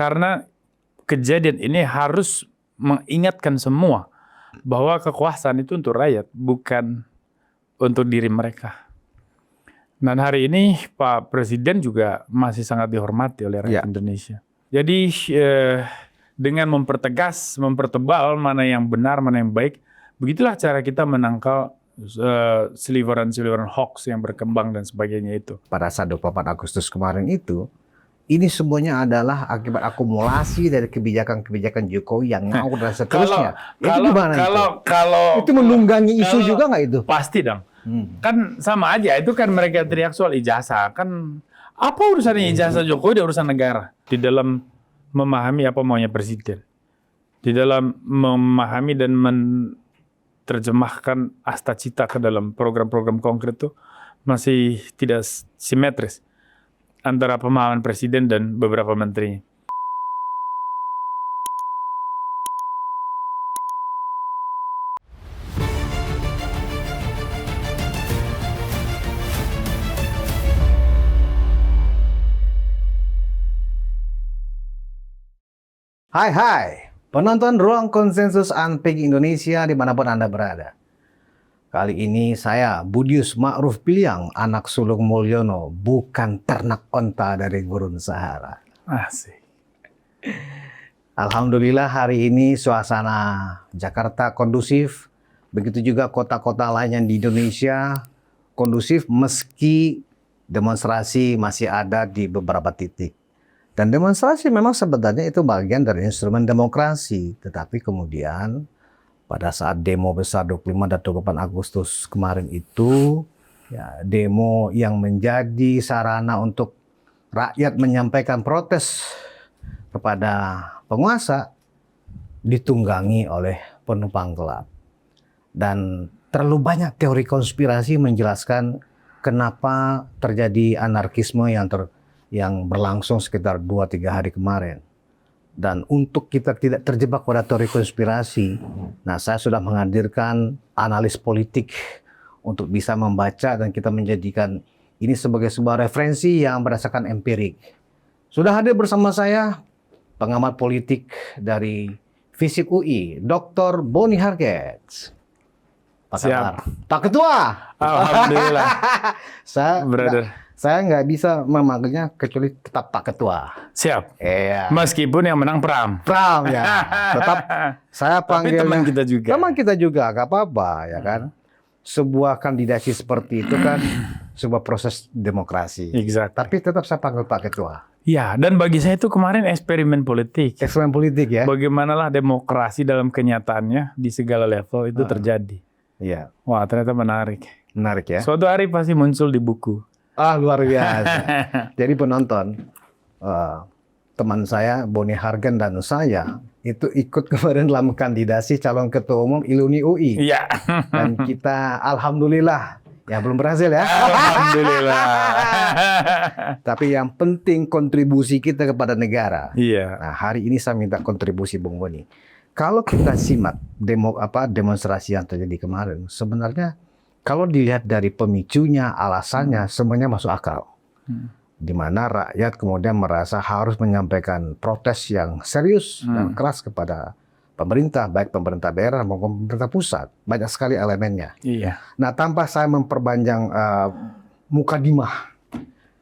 Karena kejadian ini harus mengingatkan semua bahwa kekuasaan itu untuk rakyat, bukan untuk diri mereka. Dan hari ini Pak Presiden juga masih sangat dihormati oleh rakyat Indonesia. Jadi dengan mempertegas, mempertebal mana yang benar, mana yang baik, begitulah cara kita menangkal seliweran-seliweran hoax yang berkembang dan sebagainya itu. Pada saat 24 Agustus kemarin itu, ini semuanya adalah akibat akumulasi dari kebijakan-kebijakan Jokowi yang ngawur dan seterusnya. Itu menunggangi isu juga nggak itu? Pasti dong. Kan sama aja, itu kan mereka teriak soal ijazah. Kan apa urusannya ijazah Jokowi dan urusan negara? Di dalam memahami apa maunya presiden. Di dalam memahami dan menerjemahkan asta cita ke dalam program-program konkret itu masih tidak simetris antara pemahaman presiden dan beberapa menteri. Hai, penonton Ruang Konsensus Unpig Indonesia dimanapun Anda berada. Kali ini saya, Budius Ma'ruf Piliang, anak sulung Mulyono, bukan ternak onta dari gurun Sahara. Asik. Alhamdulillah hari ini suasana Jakarta kondusif, begitu juga kota-kota lainnya di Indonesia kondusif meski demonstrasi masih ada di beberapa titik. Dan demonstrasi memang sebenarnya itu bagian dari instrumen demokrasi. Tetapi kemudian pada saat demo besar 25 dan 28 Agustus kemarin itu, ya, demo yang menjadi sarana untuk rakyat menyampaikan protes kepada penguasa ditunggangi oleh penumpang gelap. Dan terlalu banyak teori konspirasi menjelaskan kenapa terjadi anarkisme yang berlangsung sekitar 2-3 hari kemarin. Dan untuk kita tidak terjebak pada teori konspirasi, nah saya sudah menghadirkan analis politik untuk bisa membaca dan kita menjadikan ini sebagai sebuah referensi yang berdasarkan empirik. Sudah hadir bersama saya pengamat politik dari Fisip UI, Dr. Boni Harget. Siap. Pak Ketua. Alhamdulillah. Saya nggak bisa memanggilnya kecuali tetap Pak Ketua. Siap. Iya. Meskipun yang menang Pram. Pram ya. Tetap saya panggil. Tapi teman kita juga. Teman kita juga, nggak apa-apa ya kan. Sebuah kandidasi seperti itu kan sebuah proses demokrasi. Exactly. Tapi tetap saya panggil Pak Ketua. Ya, dan bagi saya itu kemarin eksperimen politik. Eksperimen politik ya. Bagaimanalah demokrasi dalam kenyataannya di segala level itu terjadi. Iya. Wah, ternyata menarik. Menarik ya. Suatu hari pasti muncul di buku. Ah, luar biasa. Jadi penonton, teman saya, Boni Hargen dan saya, itu ikut kemarin dalam kandidasi calon ketua umum Iluni UI. Iya. Dan kita, alhamdulillah, ya belum berhasil ya. Alhamdulillah. Tapi yang penting kontribusi kita kepada negara. Iya. Nah, hari ini saya minta kontribusi Bung Boni. Kalau kita simak demonstrasi yang terjadi kemarin, sebenarnya kalau dilihat dari pemicunya, alasannya, semuanya masuk akal. Di mana rakyat kemudian merasa harus menyampaikan protes yang serius dan keras kepada pemerintah, baik pemerintah daerah maupun pemerintah pusat. Banyak sekali elemennya. Iya. Nah, tanpa saya memperpanjang mukadimah,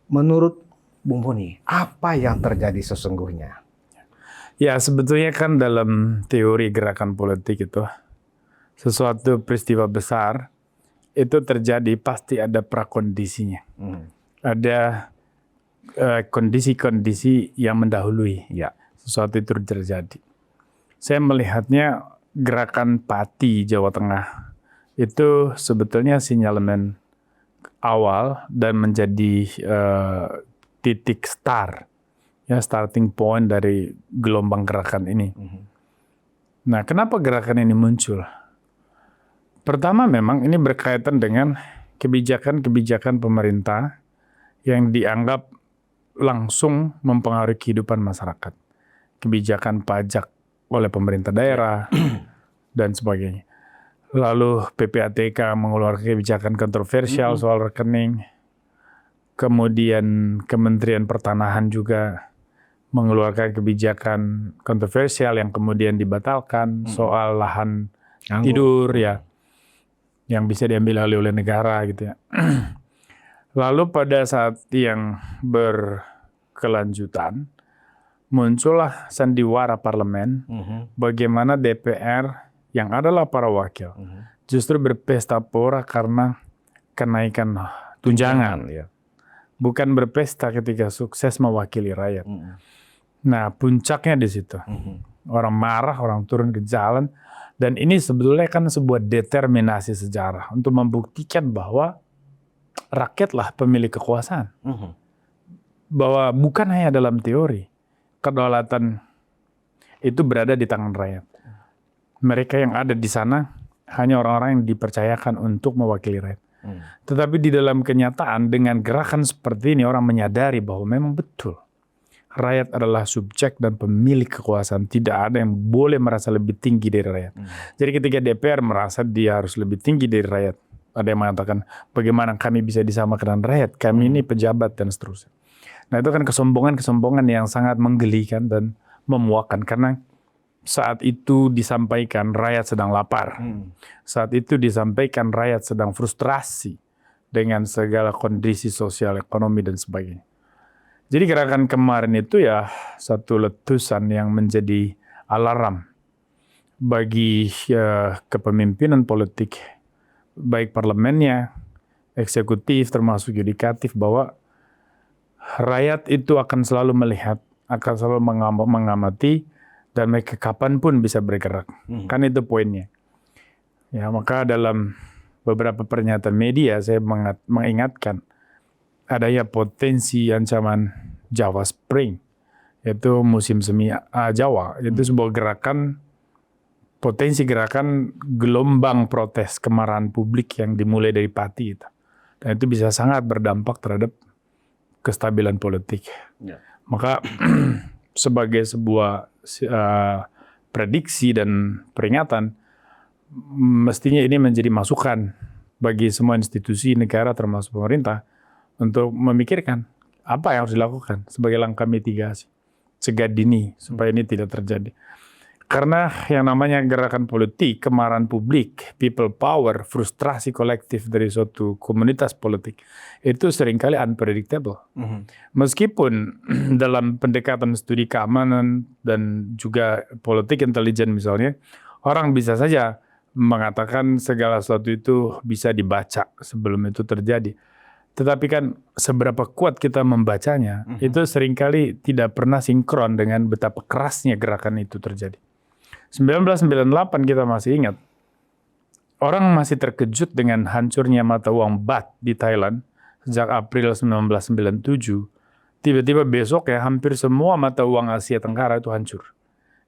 menurut Bung Boni, apa yang terjadi sesungguhnya? Ya, sebetulnya kan dalam teori gerakan politik itu, sesuatu peristiwa besar, itu terjadi pasti ada prakondisinya. Ada kondisi-kondisi yang mendahului sesuatu itu terjadi. Saya melihatnya gerakan Pati Jawa Tengah itu sebetulnya sinyalemen awal dan menjadi titik start, ya, starting point dari gelombang gerakan ini. Nah, kenapa gerakan ini muncul? Pertama, memang ini berkaitan dengan kebijakan-kebijakan pemerintah yang dianggap langsung mempengaruhi kehidupan masyarakat. Kebijakan pajak oleh pemerintah daerah dan sebagainya. Lalu PPATK mengeluarkan kebijakan kontroversial soal rekening. Kemudian Kementerian Pertanahan juga mengeluarkan kebijakan kontroversial yang kemudian dibatalkan, soal lahan tidur ya, yang bisa diambil alih oleh negara gitu ya. Lalu pada saat yang berkelanjutan, muncullah sandiwara parlemen, bagaimana DPR yang adalah para wakil justru berpesta pora karena kenaikan tunjangan, ya. Bukan berpesta ketika sukses mewakili rakyat. Nah, puncaknya di situ. Orang marah, orang turun ke jalan, dan ini sebetulnya kan sebuah determinasi sejarah untuk membuktikan bahwa rakyatlah pemilik kekuasaan. Bahwa bukan hanya dalam teori, kedaulatan itu berada di tangan rakyat. Mereka yang ada di sana hanya orang-orang yang dipercayakan untuk mewakili rakyat. Tetapi di dalam kenyataan dengan gerakan seperti ini orang menyadari bahwa memang betul rakyat adalah subjek dan pemilik kekuasaan. Tidak ada yang boleh merasa lebih tinggi dari rakyat. Jadi ketika DPR merasa dia harus lebih tinggi dari rakyat, ada yang mengatakan bagaimana kami bisa disamakan dengan rakyat, kami ini pejabat dan seterusnya. Nah, itu kan kesombongan yang sangat menggelikan dan memuakkan, karena saat itu disampaikan rakyat sedang lapar. Saat itu disampaikan rakyat sedang frustrasi dengan segala kondisi sosial, ekonomi, dan sebagainya. Jadi gerakan kemarin itu ya satu letusan yang menjadi alarm bagi kepemimpinan politik, baik parlemennya, eksekutif, termasuk yudikatif, bahwa rakyat itu akan selalu melihat, akan selalu mengamati, dan mereka kapanpun bisa bergerak. Kan itu poinnya. Ya, maka dalam beberapa pernyataan media saya mengingatkan adanya potensi ancaman Java Spring, yaitu musim semi Jawa. Itu sebuah gerakan, potensi gerakan gelombang protes kemarahan publik yang dimulai dari Pati itu. Dan itu bisa sangat berdampak terhadap kestabilan politik. Maka sebagai sebuah prediksi dan peringatan, mestinya ini menjadi masukan bagi semua institusi negara termasuk pemerintah untuk memikirkan apa yang harus dilakukan sebagai langkah mitigasi, cegah dini supaya ini tidak terjadi. Karena yang namanya gerakan politik, kemarahan publik, people power, frustrasi kolektif dari suatu komunitas politik, itu seringkali unpredictable. Meskipun dalam pendekatan studi keamanan dan juga politik intelijen misalnya, orang bisa saja mengatakan segala sesuatu itu bisa dibaca sebelum itu terjadi. Tetapi kan seberapa kuat kita membacanya, itu seringkali tidak pernah sinkron dengan betapa kerasnya gerakan itu terjadi. 1998 kita masih ingat, orang masih terkejut dengan hancurnya mata uang baht di Thailand sejak April 1997. Tiba-tiba besok ya hampir semua mata uang Asia Tenggara itu hancur.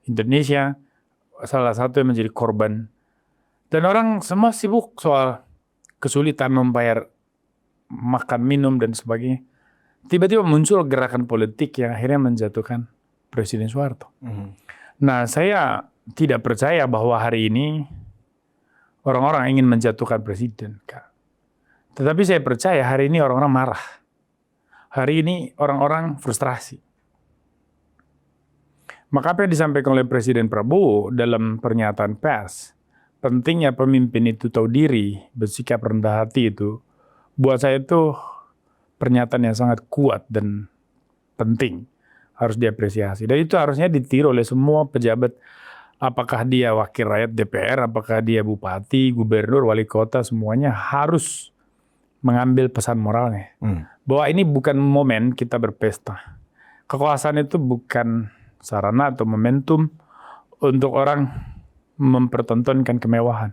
Indonesia salah satu yang menjadi korban. Dan orang semua sibuk soal kesulitan membayar makan, minum, dan sebagainya. Tiba-tiba muncul gerakan politik yang akhirnya menjatuhkan Presiden Soeharto. Nah, saya tidak percaya bahwa hari ini orang-orang ingin menjatuhkan presiden. Tetapi saya percaya hari ini orang-orang marah. Hari ini orang-orang frustrasi. Maka apa yang disampaikan oleh Presiden Prabowo dalam pernyataan pers, pentingnya pemimpin itu tahu diri, bersikap rendah hati, itu buat saya itu pernyataan yang sangat kuat dan penting. Harus diapresiasi. Dan itu harusnya ditiru oleh semua pejabat, apakah dia wakil rakyat DPR, apakah dia bupati, gubernur, wali kota, semuanya harus mengambil pesan moralnya. Bahwa ini bukan momen kita berpesta. Kekuasaan itu bukan sarana atau momentum untuk orang mempertontonkan kemewahan.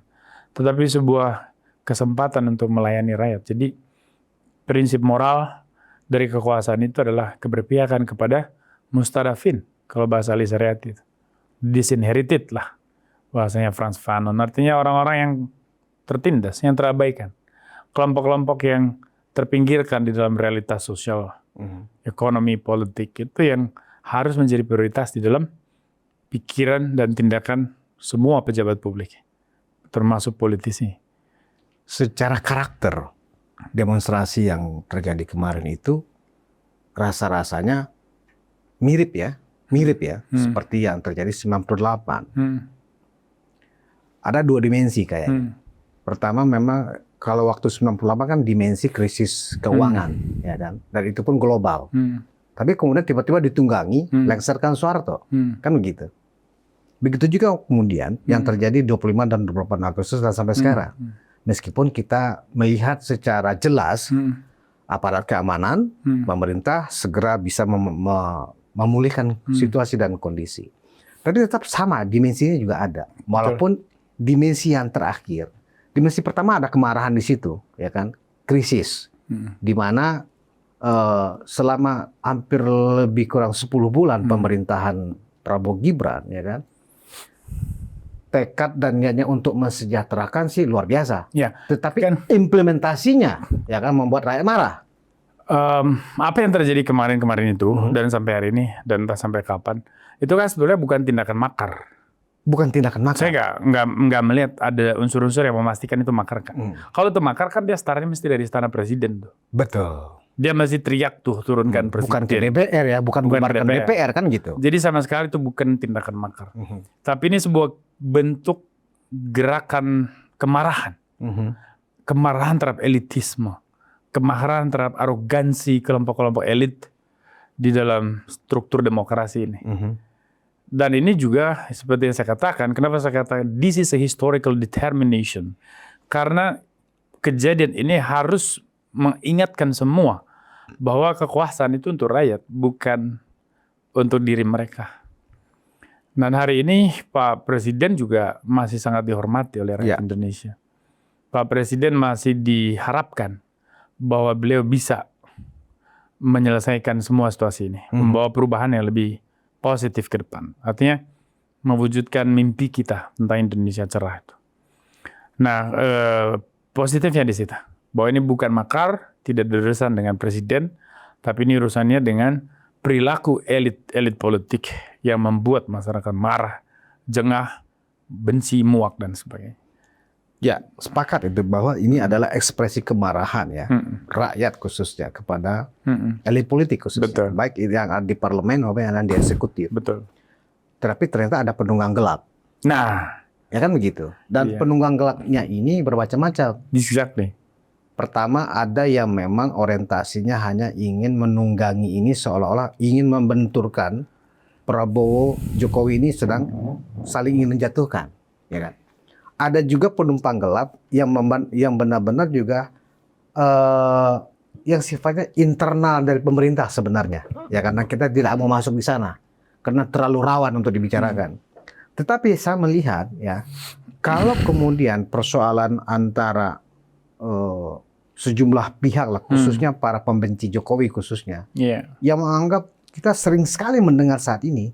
Tetapi sebuah kesempatan untuk melayani rakyat. Jadi prinsip moral dari kekuasaan itu adalah keberpihakan kepada mustadafin, kalau bahasa ahli syariat itu. Disinherited lah, bahasanya Frantz Fanon. Artinya orang-orang yang tertindas, yang terabaikan. Kelompok-kelompok yang terpinggirkan di dalam realitas sosial, ekonomi, politik, itu yang harus menjadi prioritas di dalam pikiran dan tindakan semua pejabat publik, termasuk politisi. Secara karakter, demonstrasi yang terjadi kemarin itu rasa-rasanya mirip ya, seperti yang terjadi 98. Ada dua dimensi kayaknya. Pertama memang kalau waktu 98 kan dimensi krisis keuangan, ya dan itu pun global. Tapi kemudian tiba-tiba ditunggangi lengserkan Soeharto, kan begitu. Begitu juga kemudian yang terjadi 25 dan 28 Agustus dan sampai sekarang. Meskipun kita melihat secara jelas aparat keamanan, pemerintah segera bisa memulihkan situasi dan kondisi. Tapi tetap sama, dimensinya juga ada. Walaupun dimensi yang terakhir, dimensi pertama ada kemarahan di situ, ya kan, krisis, di mana selama hampir lebih kurang 10 bulan pemerintahan Prabowo Gibran, ya kan, tekad dan niatnya untuk mensejahterakan sih luar biasa. Ya, tetapi kan implementasinya, ya kan, membuat rakyat marah. Apa yang terjadi kemarin-kemarin itu dan sampai hari ini dan entah sampai kapan, itu kan sebenarnya bukan tindakan makar. Bukan tindakan makar. Saya nggak melihat ada unsur-unsur yang memastikan itu makar kan. Kalau itu makar kan dia startnya mesti dari istana presiden tuh. Betul. Dia masih teriak tuh turunkan presiden. Bukan ke DPR ya, bukan ke DPR kan gitu. Jadi sama sekali itu bukan tindakan makar. Tapi ini sebuah bentuk gerakan kemarahan. Kemarahan terhadap elitisme. Kemarahan terhadap arogansi kelompok-kelompok elit di dalam struktur demokrasi ini. Dan ini juga seperti yang saya katakan, kenapa saya katakan this is a historical determination. Karena kejadian ini harus mengingatkan semua bahwa kekuasaan itu untuk rakyat, bukan untuk diri mereka. Dan hari ini Pak Presiden juga masih sangat dihormati oleh rakyat Indonesia. Pak Presiden masih diharapkan bahwa beliau bisa menyelesaikan semua situasi ini, membawa perubahan yang lebih positif ke depan. Artinya mewujudkan mimpi kita tentang Indonesia cerah itu. Nah, positifnya di situ bahwa ini bukan makar, tidak berurusan dengan presiden, tapi ini urusannya dengan perilaku elit politik yang membuat masyarakat marah, jengah, benci, muak dan sebagainya. Ya, sepakat itu bahwa ini adalah ekspresi kemarahan ya, rakyat khususnya kepada elit politik khususnya. Betul. Baik yang ada di parlemen maupun yang ada di eksekutif. Betul. Tapi ternyata ada penunggang gelap. Nah, ya kan begitu. Dan penunggang gelapnya ini bermacam-macam. Exactly. Pertama ada yang memang orientasinya hanya ingin menunggangi ini seolah-olah ingin membenturkan Prabowo Jokowi ini sedang saling ingin menjatuhkan, ya kan? Ada juga penumpang gelap yang benar-benar juga yang sifatnya internal dari pemerintah sebenarnya, ya karena kita tidak mau masuk di sana karena terlalu rawan untuk dibicarakan. Tetapi saya melihat ya kalau kemudian persoalan antara sejumlah pihak lah, khususnya para pembenci Jokowi khususnya, yang menganggap kita sering sekali mendengar saat ini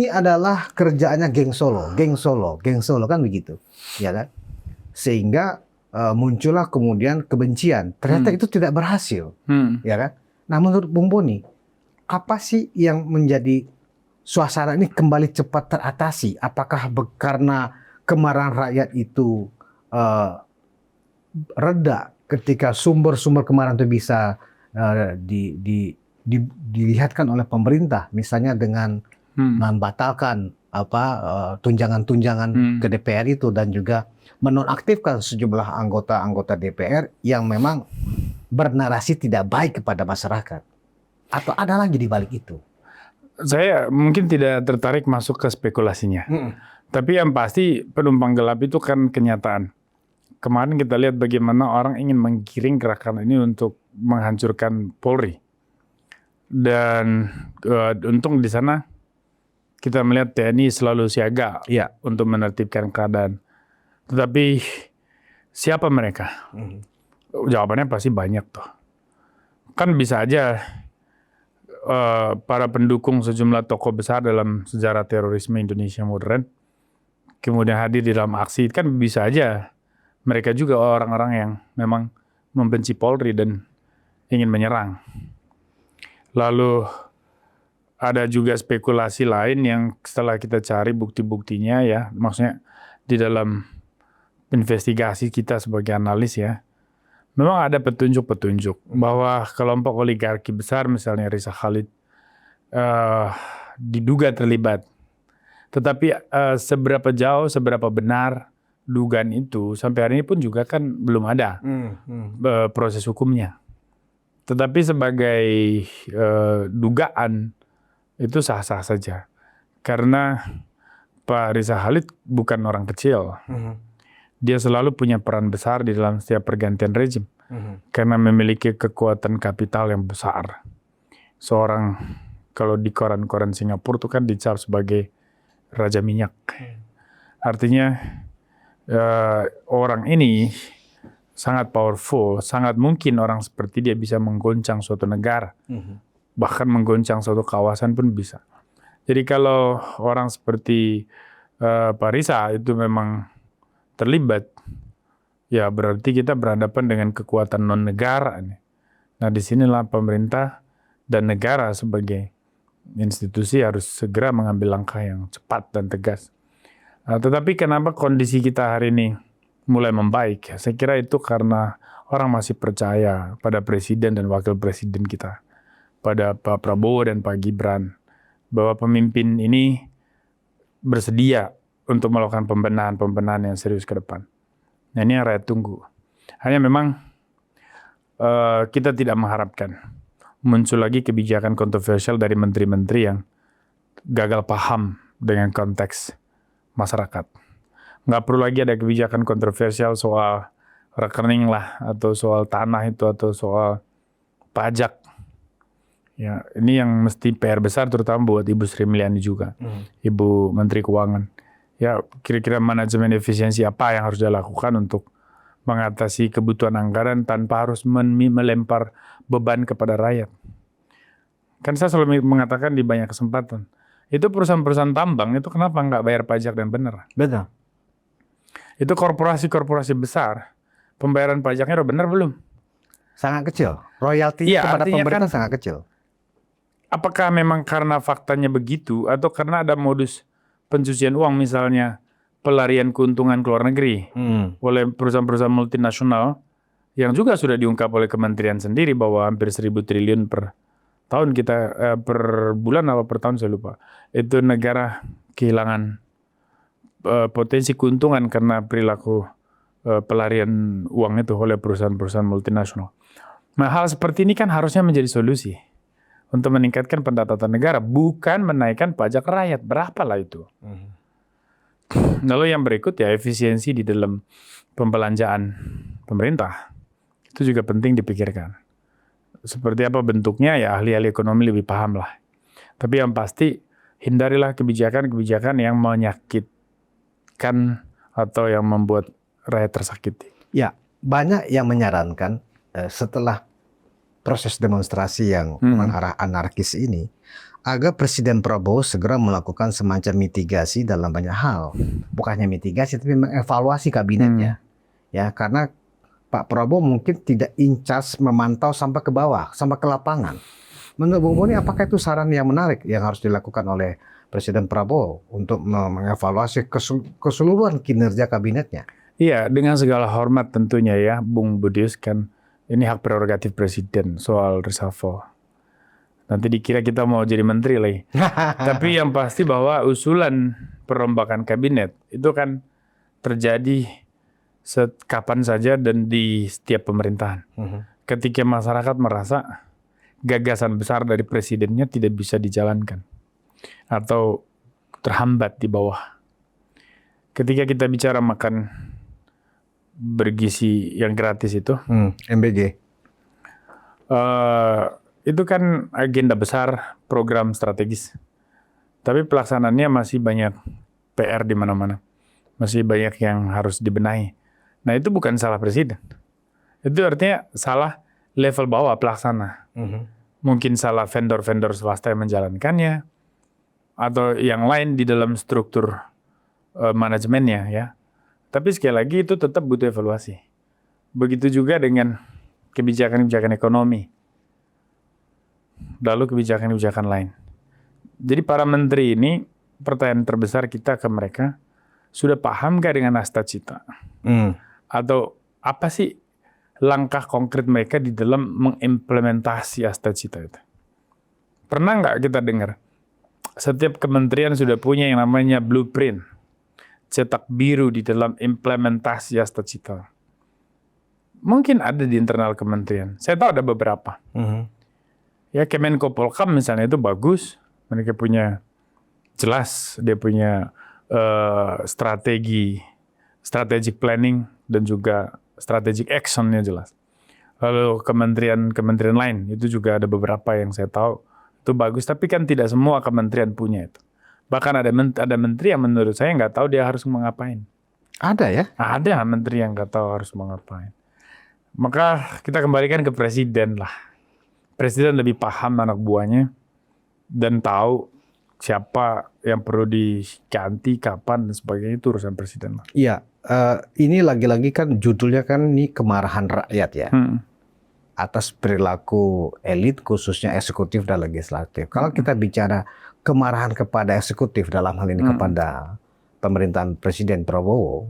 adalah kerjaannya geng Solo kan begitu, ya kan? Sehingga muncullah kemudian kebencian. Ternyata itu tidak berhasil, ya kan? Nah, menurut Bung Boni, apa sih yang menjadi suasana ini kembali cepat teratasi? Apakah karena kemarahan rakyat itu reda ketika sumber-sumber kemarahan itu bisa dilihatkan oleh pemerintah, misalnya dengan membatalkan tunjangan-tunjangan ke DPR itu dan juga menonaktifkan sejumlah anggota-anggota DPR yang memang bernarasi tidak baik kepada masyarakat, atau ada lagi di balik itu? Saya mungkin tidak tertarik masuk ke spekulasinya, tapi yang pasti penumpang gelap itu kan kenyataan. Kemarin kita lihat bagaimana orang ingin menggiring gerakan ini untuk menghancurkan Polri. Dan untung di sana kita melihat TNI selalu siaga untuk menertibkan keadaan. Tetapi siapa mereka? Jawabannya pasti banyak tuh. Kan bisa aja para pendukung sejumlah tokoh besar dalam sejarah terorisme Indonesia modern kemudian hadir di dalam aksi, kan bisa aja mereka juga orang-orang yang memang membenci Polri dan ingin menyerang. Lalu ada juga spekulasi lain yang setelah kita cari bukti-buktinya ya, maksudnya di dalam investigasi kita sebagai analis ya, memang ada petunjuk-petunjuk bahwa kelompok oligarki besar misalnya Risa Khalid diduga terlibat. Tetapi seberapa jauh, seberapa benar dugaan itu sampai hari ini pun juga kan belum ada proses hukumnya. Tetapi sebagai dugaan itu sah-sah saja. Karena Pak Riza Khalid bukan orang kecil. Dia selalu punya peran besar di dalam setiap pergantian rezim. Karena memiliki kekuatan kapital yang besar. Seorang, kalau di koran-koran Singapura itu kan dicap sebagai Raja Minyak. Artinya orang ini sangat powerful, sangat mungkin orang seperti dia bisa menggoncang suatu negara. Bahkan menggoncang suatu kawasan pun bisa. Jadi kalau orang seperti Pak Riza itu memang terlibat, ya berarti kita berhadapan dengan kekuatan non-negara. Nah disinilah pemerintah dan negara sebagai institusi harus segera mengambil langkah yang cepat dan tegas. Tetapi kenapa kondisi kita hari ini mulai membaik? Saya kira itu karena orang masih percaya pada presiden dan wakil presiden kita, pada Pak Prabowo dan Pak Gibran, bahwa pemimpin ini bersedia untuk melakukan pembenahan yang serius ke depan. Nah ini yang rakyat tunggu. Hanya memang kita tidak mengharapkan muncul lagi kebijakan kontroversial dari menteri-menteri yang gagal paham dengan konteks masyarakat. Nggak perlu lagi ada kebijakan kontroversial soal rekening lah, atau soal tanah itu, atau soal pajak. Ya, ini yang mesti PR besar terutama buat Ibu Sri Mulyani juga, Ibu Menteri Keuangan. Ya, kira-kira manajemen efisiensi apa yang harus dilakukan untuk mengatasi kebutuhan anggaran tanpa harus melempar beban kepada rakyat. Kan saya selalu mengatakan di banyak kesempatan, itu perusahaan-perusahaan tambang itu kenapa nggak bayar pajak dan benar? Betul. Itu korporasi-korporasi besar, pembayaran pajaknya udah benar belum? Sangat kecil. Royaltinya kepada pemerintah sangat kecil. Apakah memang karena faktanya begitu, atau karena ada modus pencucian uang, misalnya pelarian keuntungan ke luar negeri oleh perusahaan-perusahaan multinasional yang juga sudah diungkap oleh kementerian sendiri bahwa hampir 1.000 triliun per tahun kita, per bulan apa per tahun saya lupa, itu negara kehilangan potensi keuntungan karena perilaku pelarian uang itu oleh perusahaan-perusahaan multinasional. Nah hal seperti ini kan harusnya menjadi solusi untuk meningkatkan pendapatan negara, bukan menaikkan pajak rakyat. Berapalah itu? Lalu yang berikut ya efisiensi di dalam pembelanjaan pemerintah. Itu juga penting dipikirkan. Seperti apa bentuknya ya ahli-ahli ekonomi lebih paham lah. Tapi yang pasti hindarilah kebijakan-kebijakan yang menyakitkan atau yang membuat rakyat tersakiti. Ya, banyak yang menyarankan setelah proses demonstrasi yang mengarah anarkis ini, agar Presiden Prabowo segera melakukan semacam mitigasi dalam banyak hal. Bukannya mitigasi, tapi mengevaluasi kabinetnya. Ya, karena Pak Prabowo mungkin tidak in charge memantau sampai ke bawah, sampai ke lapangan. Menurut Bung Boni, apakah itu saran yang menarik yang harus dilakukan oleh Presiden Prabowo untuk mengevaluasi keseluruhan kinerja kabinetnya? Iya, dengan segala hormat tentunya ya, Bung Budius, kan ini hak prerogatif Presiden soal reshuffle. Nanti dikira kita mau jadi menteri lagi. Tapi yang pasti bahwa usulan perombakan kabinet itu kan terjadi kapan saja dan di setiap pemerintahan. Ketika masyarakat merasa gagasan besar dari presidennya tidak bisa dijalankan atau terhambat di bawah. Ketika kita bicara makan bergizi yang gratis itu, MBG. Itu kan agenda besar, program strategis. Tapi pelaksanaannya masih banyak PR di mana-mana. Masih banyak yang harus dibenahi. Nah itu bukan salah presiden. Itu artinya salah level bawah pelaksana. Mungkin salah vendor-vendor swasta yang menjalankannya. Atau yang lain di dalam struktur manajemennya ya. Tapi sekali lagi itu tetap butuh evaluasi. Begitu juga dengan kebijakan-kebijakan ekonomi. Lalu kebijakan-kebijakan lain. Jadi para menteri ini, pertanyaan terbesar kita ke mereka, sudah paham gak dengan Nastacita? Atau apa sih langkah konkret mereka di dalam mengimplementasi Nastacita itu? Pernah nggak kita dengar setiap kementerian sudah punya yang namanya blueprint, cetak biru di dalam implementasi Astacita? Mungkin ada di internal kementerian. Saya tahu ada beberapa. Ya Kemenko Polhukam misalnya itu bagus. Mereka punya jelas, dia punya strategic planning dan juga strategic actionnya jelas. Lalu kementerian lain itu juga ada beberapa yang saya tahu itu bagus. Tapi kan tidak semua kementerian punya itu. Bahkan ada menteri yang menurut saya nggak tahu dia harus mengapain. Ada ya? Ada menteri yang nggak tahu harus mengapain. Maka kita kembalikan ke presiden lah. Presiden lebih paham anak buahnya dan tahu siapa yang perlu diganti, kapan, dan sebagainya. Itu urusan presiden lah. Iya, ini lagi-lagi kan judulnya kan ini kemarahan rakyat ya. Atas perilaku elit khususnya eksekutif dan legislatif. Kalau kita bicara kemarahan kepada eksekutif dalam hal ini kepada pemerintahan Presiden Prabowo,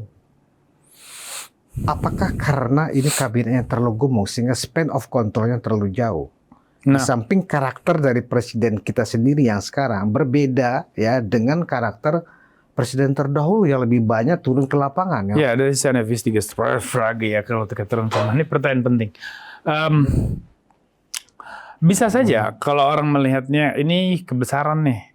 apakah karena ini kabinetnya terlalu gemuk sehingga span of controlnya terlalu jauh? Di samping karakter dari presiden kita sendiri yang sekarang berbeda ya dengan karakter presiden terdahulu yang lebih banyak turun ke lapangan. Ya, dari sana investigas frage ya kalau terkait ini pertanyaan penting. Bisa saja kalau orang melihatnya ini kebesaran nih,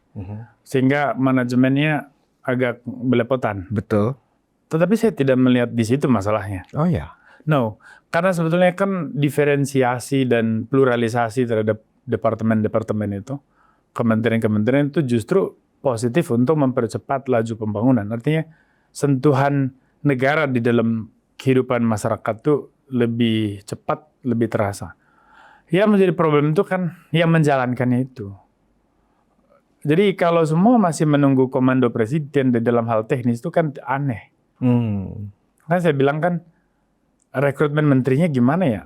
sehingga manajemennya agak belepotan. Betul. Tetapi saya tidak melihat di situ masalahnya. Oh ya. No, karena sebetulnya kan diferensiasi dan pluralisasi terhadap departemen-departemen itu, kementerian-kementerian itu justru positif untuk mempercepat laju pembangunan. Artinya sentuhan negara di dalam kehidupan masyarakat itu lebih cepat, lebih terasa. Yang menjadi problem itu kan yang menjalankannya itu. Jadi kalau semua masih menunggu komando presiden di dalam hal teknis itu kan aneh. Kan saya bilang kan, rekrutmen menterinya gimana ya?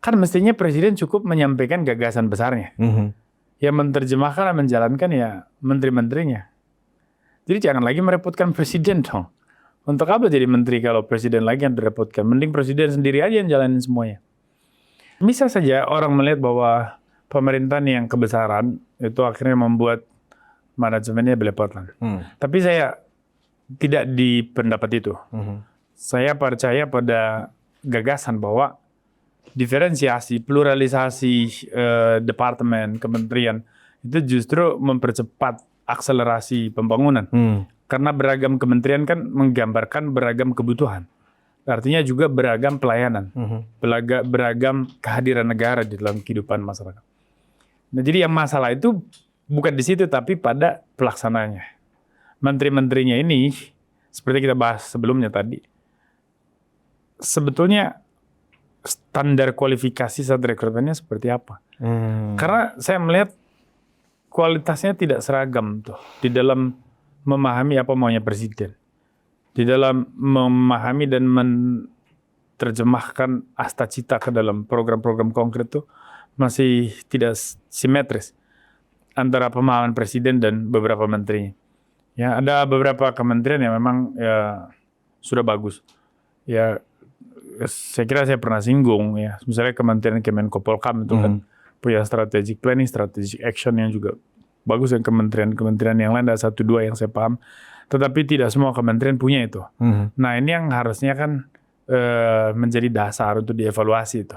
Kan mestinya presiden cukup menyampaikan gagasan besarnya. Yang menerjemahkan dan menjalankan ya menteri-menterinya. Jadi jangan lagi merepotkan presiden dong. Untuk apa jadi menteri kalau presiden lagi yang direpotkan? Mending presiden sendiri aja yang jalanin semuanya. Bisa saja orang melihat bahwa pemerintahan yang kebesaran itu akhirnya membuat manajemennya belepotan. Tapi saya tidak di pendapat itu. Saya percaya pada gagasan bahwa diferensiasi, pluralisasi departemen, kementerian itu justru mempercepat akselerasi pembangunan. Karena beragam kementerian kan menggambarkan beragam kebutuhan. Artinya juga beragam pelayanan, beragam kehadiran negara di dalam kehidupan masyarakat. Nah, jadi yang masalah itu bukan di situ tapi pada pelaksananya. Menteri-menterinya ini seperti kita bahas sebelumnya tadi, sebetulnya standar kualifikasi saat rekrutmennya seperti apa? Karena saya melihat kualitasnya tidak seragam tuh di dalam memahami apa maunya presiden, di dalam memahami dan menerjemahkan Astacita ke dalam program-program konkret tuh masih tidak simetris antara pemahaman presiden dan beberapa menterinya. Ya, ada beberapa kementerian yang memang ya sudah bagus. Ya, saya kira saya pernah singgung ya, misalnya Kementerian Kemenko Polhukam itu kan punya strategic planning, strategic action yang juga bagus, dan kementerian yang lain ada 1-2 yang saya paham, tetapi tidak semua kementerian punya itu. Nah, ini yang harusnya kan menjadi dasar untuk dievaluasi itu.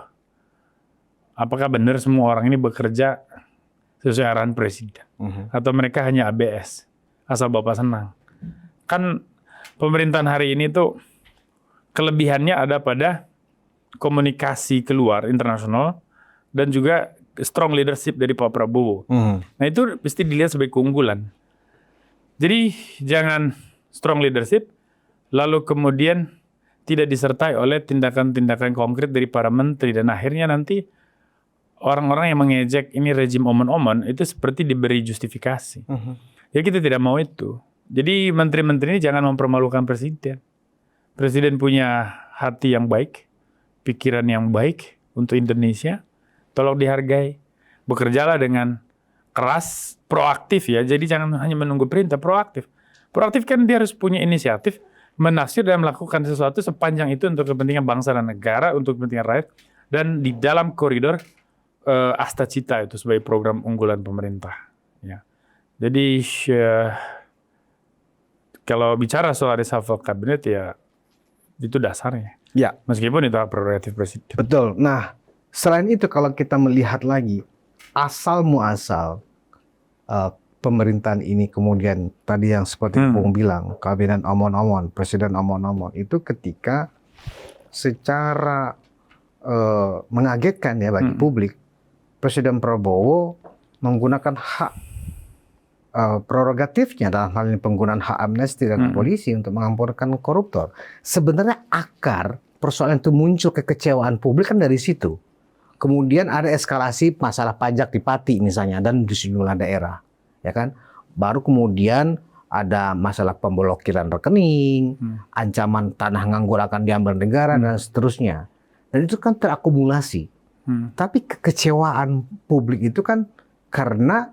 Apakah benar semua orang ini bekerja sesuai arahan presiden atau mereka hanya ABS asal Bapak senang? Kan pemerintahan hari ini tuh kelebihannya ada pada komunikasi keluar internasional dan juga strong leadership dari Pak Prabowo. Nah, itu mesti dilihat sebagai keunggulan. Jadi jangan strong leadership lalu kemudian tidak disertai oleh tindakan-tindakan konkret dari para menteri, dan akhirnya nanti orang-orang yang mengejek ini rezim omon-omon itu seperti diberi justifikasi. Ya, kita tidak mau itu. Jadi menteri-menteri ini jangan mempermalukan presiden. Presiden punya hati yang baik, pikiran yang baik untuk Indonesia. Tolong dihargai. Bekerjalah dengan keras, proaktif ya. Jadi jangan hanya menunggu perintah, proaktif. Proaktif kan dia harus punya inisiatif, menafsir dan melakukan sesuatu sepanjang itu untuk kepentingan bangsa dan negara, untuk kepentingan rakyat, dan di dalam koridor Asta Cita itu sebagai program unggulan pemerintah. Ya. Jadi kalau bicara soal reshuffle kabinet ya itu dasarnya. Ya, Meskipun itu hak prerogatif presiden. betul. Nah, selain itu kalau kita melihat lagi asal muasal pemerintahan ini kemudian tadi yang seperti Bung bilang, kabinet omon-omon, presiden omon-omon, itu ketika secara mengagetkan ya bagi publik, Presiden Prabowo menggunakan hak prerogatifnya dalam hal ini penggunaan hak amnesti dan polisi untuk mengampunkan koruptor. Sebenarnya akar persoalan itu muncul kekecewaan publik kan dari situ. Kemudian ada eskalasi masalah pajak di Pati misalnya dan di sejumlah daerah, ya kan. Baru kemudian ada masalah pemblokiran rekening, ancaman tanah nganggur akan diambil negara dan seterusnya. Dan itu kan terakumulasi. Tapi kekecewaan publik itu kan karena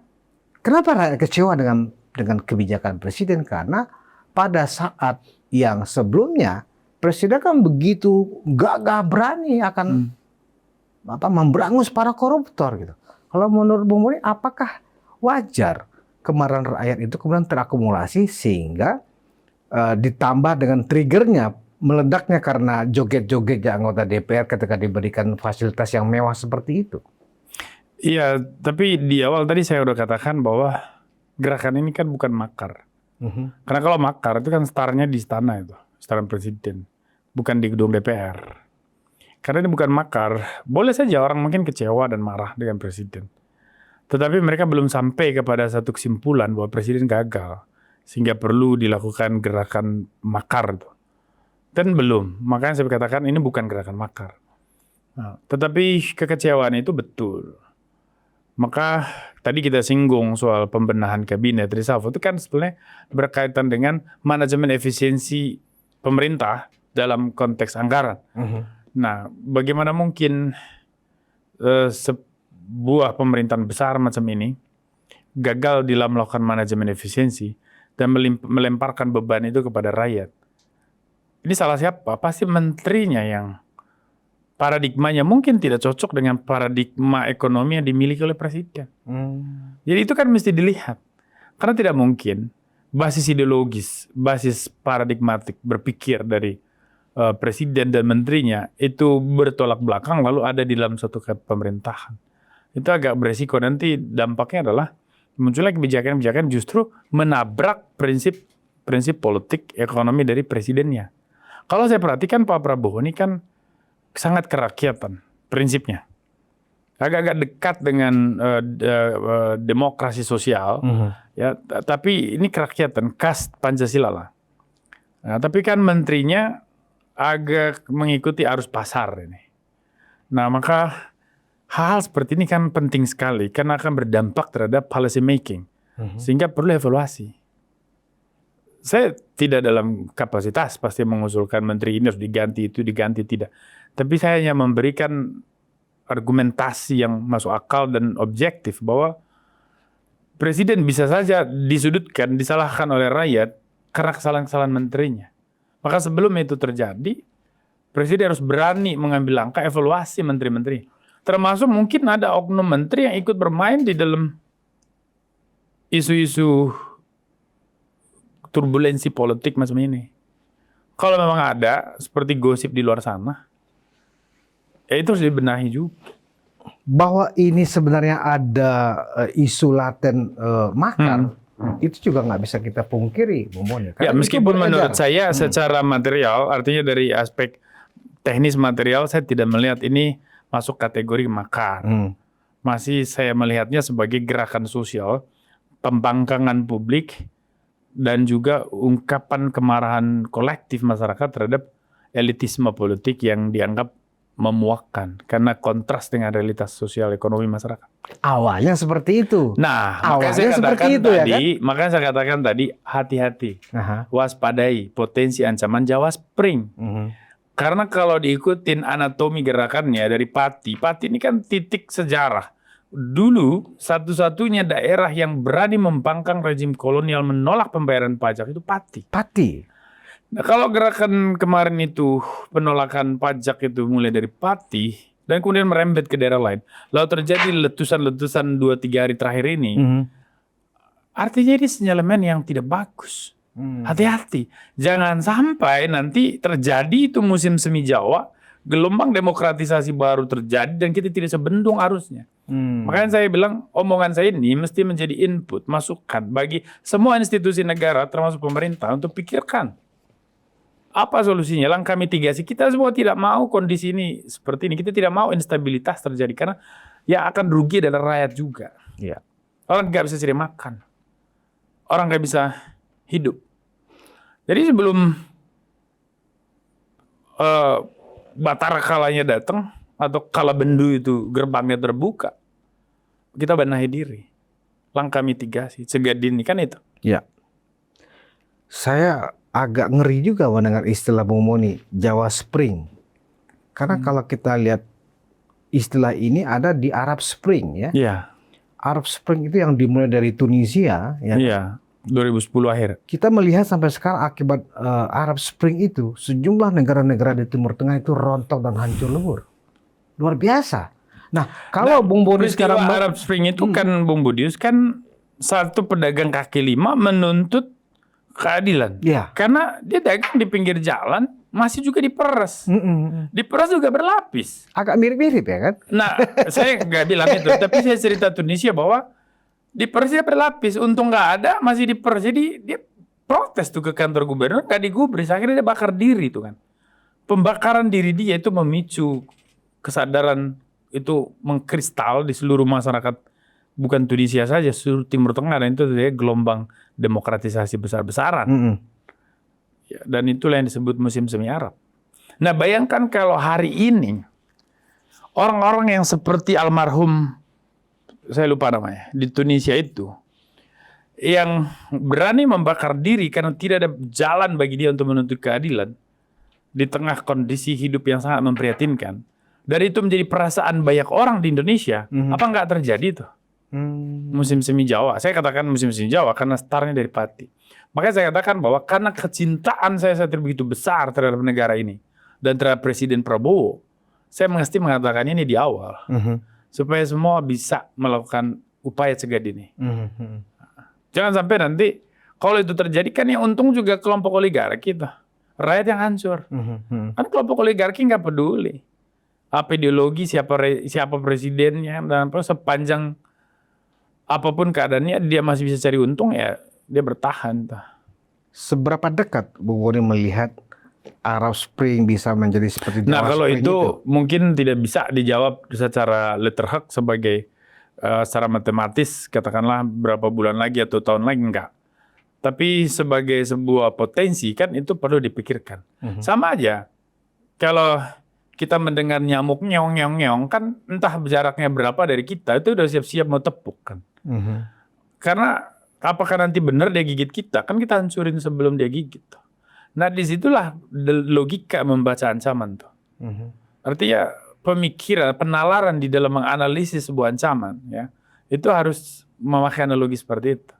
kenapa rakyat kecewa dengan kebijakan presiden? Karena pada saat yang sebelumnya presiden kan begitu gagah berani akan memberangus para koruptor gitu. Kalau menurut Bung Boni, apakah wajar kemarahan rakyat itu kemudian terakumulasi sehingga ditambah dengan triggernya meledaknya karena joget-joget anggota DPR ketika diberikan fasilitas yang mewah seperti itu? Iya, tapi di awal tadi saya udah katakan bahwa gerakan ini kan bukan makar. Karena kalau makar itu kan startnya di istana itu, istana presiden, bukan di gedung DPR. Karena ini bukan makar, boleh saja orang mungkin kecewa dan marah dengan presiden. Tetapi mereka belum sampai kepada satu kesimpulan bahwa presiden gagal, sehingga perlu dilakukan gerakan makar itu. Dan belum, makanya saya katakan ini bukan gerakan makar. Nah, tetapi kekecewaan itu betul. Maka tadi kita singgung soal pembenahan kabinet reshuffle itu kan sebetulnya berkaitan dengan manajemen efisiensi pemerintah dalam konteks anggaran. Nah, bagaimana mungkin sebuah pemerintahan besar macam ini gagal dalam melakukan manajemen efisiensi dan melemparkan beban itu kepada rakyat? Ini salah siapa? Pasti menterinya yang paradigmanya mungkin tidak cocok dengan paradigma ekonomi yang dimiliki oleh presiden. Jadi itu kan mesti dilihat. Karena tidak mungkin basis ideologis, basis paradigmatik berpikir dari presiden dan menterinya itu bertolak belakang lalu ada di dalam suatu pemerintahan. Itu agak beresiko. Nanti dampaknya adalah munculnya kebijakan-kebijakan justru menabrak prinsip politik ekonomi dari presidennya. Kalau saya perhatikan Pak Prabowo ini kan sangat kerakyatan prinsipnya. Agak-agak dekat dengan demokrasi sosial, ya, tapi ini kerakyatan, khas Pancasila lah. Nah, tapi kan menterinya agak mengikuti arus pasar ini. Nah, maka hal seperti ini kan penting sekali karena akan berdampak terhadap policy making, sehingga perlu evaluasi. Saya tidak dalam kapasitas pasti mengusulkan menteri ini harus diganti, itu diganti, tidak. Tapi saya hanya memberikan argumentasi yang masuk akal dan objektif bahwa presiden bisa saja disudutkan, disalahkan oleh rakyat karena kesalahan-kesalahan menterinya. Maka sebelum itu terjadi, presiden harus berani mengambil langkah evaluasi menteri-menteri. Termasuk mungkin ada oknum menteri yang ikut bermain di dalam isu-isu turbulensi politik macam ini. Kalau memang ada seperti gosip di luar sana, ya itu harus dibenahi juga. Bahwa ini sebenarnya ada isu laten makar, itu juga nggak bisa kita pungkiri, Bung Boni. Ya, meskipun menurut saya secara material, artinya dari aspek teknis material, saya tidak melihat ini masuk kategori makar. Masih saya melihatnya sebagai gerakan sosial, pembangkangan publik, dan juga ungkapan kemarahan kolektif masyarakat terhadap elitisme politik yang dianggap memuakkan karena kontras dengan realitas sosial ekonomi masyarakat. Awalnya seperti itu. Nah, awalnya seperti itu, ya kan? Makanya saya katakan tadi hati-hati, waspadai potensi ancaman Jawa Spring. Karena kalau diikutin anatomi gerakannya dari Pati ini kan titik sejarah. Dulu satu-satunya daerah yang berani membangkang rezim kolonial menolak pembayaran pajak itu Pati. Nah, kalau gerakan kemarin itu penolakan pajak itu mulai dari Pati, dan kemudian merembet ke daerah lain. Lalu terjadi letusan-letusan 2-3 hari terakhir ini. Artinya ini sinyalemen yang tidak bagus. Hati-hati. Jangan sampai nanti terjadi itu musim semi Jawa, gelombang demokratisasi baru terjadi dan kita tidak sebendung arusnya. Makanya saya bilang omongan saya ini mesti menjadi input, masukan bagi semua institusi negara termasuk pemerintah untuk pikirkan apa solusinya, langkah mitigasi. Kita semua tidak mau kondisi ini seperti ini. Kita tidak mau instabilitas terjadi karena yang akan rugi adalah rakyat juga. Ya. Orang nggak bisa cari makan, orang nggak bisa hidup. Jadi sebelum Batara kalanya datang atau kala bendu itu gerbangnya terbuka, kita benahi diri. Langkah mitigasi, cegah dini kan itu. Ya. Saya agak ngeri juga mendengar istilah Bung Boni, Jawa Spring. Karena kalau kita lihat istilah ini ada di Arab Spring ya. Iya. Arab Spring itu yang dimulai dari Tunisia ya. Iya, 2010 akhir. Kita melihat sampai sekarang akibat Arab Spring itu sejumlah negara-negara di Timur Tengah itu rontok dan hancur lebur. Luar biasa. Nah, kalau Bung Boni peristiwa sekarang Arab Spring itu kan Bung Budius kan satu pedagang kaki lima menuntut keadilan. ya. Karena dia dagang di pinggir jalan masih juga diperas. Diperas juga berlapis. Agak mirip-mirip ya kan? Nah, saya nggak bilang itu, tapi saya cerita Tunisia bahwa diperas dia berlapis. Untung nggak ada, masih diperas. Jadi dia protes tuh ke kantor gubernur, nggak digubris. Akhirnya dia bakar diri tuh kan. Pembakaran diri dia itu memicu kesadaran itu mengkristal di seluruh masyarakat. Bukan Tunisia saja, seluruh Timur Tengah, dan itu dia gelombang demokratisasi besar-besaran. Ya, dan itulah yang disebut musim semi Arab. Nah, bayangkan kalau hari ini orang-orang yang seperti almarhum, saya lupa namanya, di Tunisia itu, yang berani membakar diri karena tidak ada jalan bagi dia untuk menuntut keadilan di tengah kondisi hidup yang sangat memprihatinkan. Dari itu menjadi perasaan banyak orang di Indonesia. Apa nggak terjadi tuh? Musim semi Jawa. Saya katakan musim semi Jawa karena startnya dari Pati. Makanya saya katakan bahwa karena kecintaan saya saat itu begitu besar terhadap negara ini dan terhadap Presiden Prabowo, saya mesti mengatakan ini di awal supaya semua bisa melakukan upaya cegah dini. Jangan sampai nanti kalau itu terjadi kan yang untung juga kelompok oligarki itu, rakyat yang hancur. Kan kelompok oligarki nggak peduli apa ideologi, siapa presidennya, dan sepanjang apapun keadaannya dia masih bisa cari untung, ya dia bertahan. Seberapa dekat Bung Boni melihat Arab Spring bisa menjadi seperti Jawa Nah, kalau Spring itu mungkin tidak bisa dijawab secara letterhead sebagai secara matematis, katakanlah berapa bulan lagi atau tahun lagi, enggak. Tapi sebagai sebuah potensi kan itu perlu dipikirkan. Sama aja kalau kita mendengar nyamuk nyeong-nyeong kan entah jaraknya berapa dari kita, itu udah siap-siap mau tepuk kan. Karena apakah nanti benar dia gigit kita? Kan kita hancurin sebelum dia gigit. Nah, disitulah logika membaca ancaman tuh. Artinya pemikiran, penalaran di dalam menganalisis sebuah ancaman, ya itu harus memakai analogi seperti itu.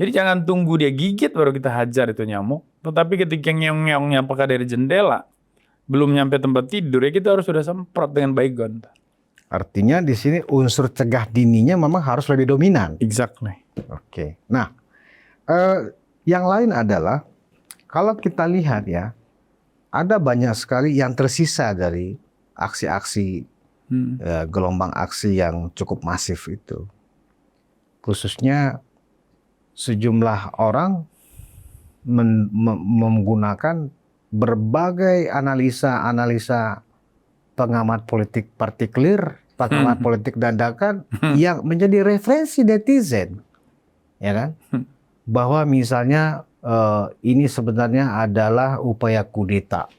Jadi jangan tunggu dia gigit baru kita hajar itu nyamuk. Tetapi ketika nyeong-nyeongnya apakah dari jendela, belum nyampe tempat tidur, ya kita harus sudah semprot dengan baygon. Artinya di sini unsur cegah dininya memang harus lebih dominan. Exactly. Oke. Nah, yang lain adalah kalau kita lihat ya, ada banyak sekali yang tersisa dari aksi-aksi gelombang aksi yang cukup masif itu. Khususnya sejumlah orang menggunakan berbagai analisa pengamat politik partikelir, pengamat politik dadakan yang menjadi referensi netizen, ya kan? Bahwa misalnya ini sebenarnya adalah upaya kudeta,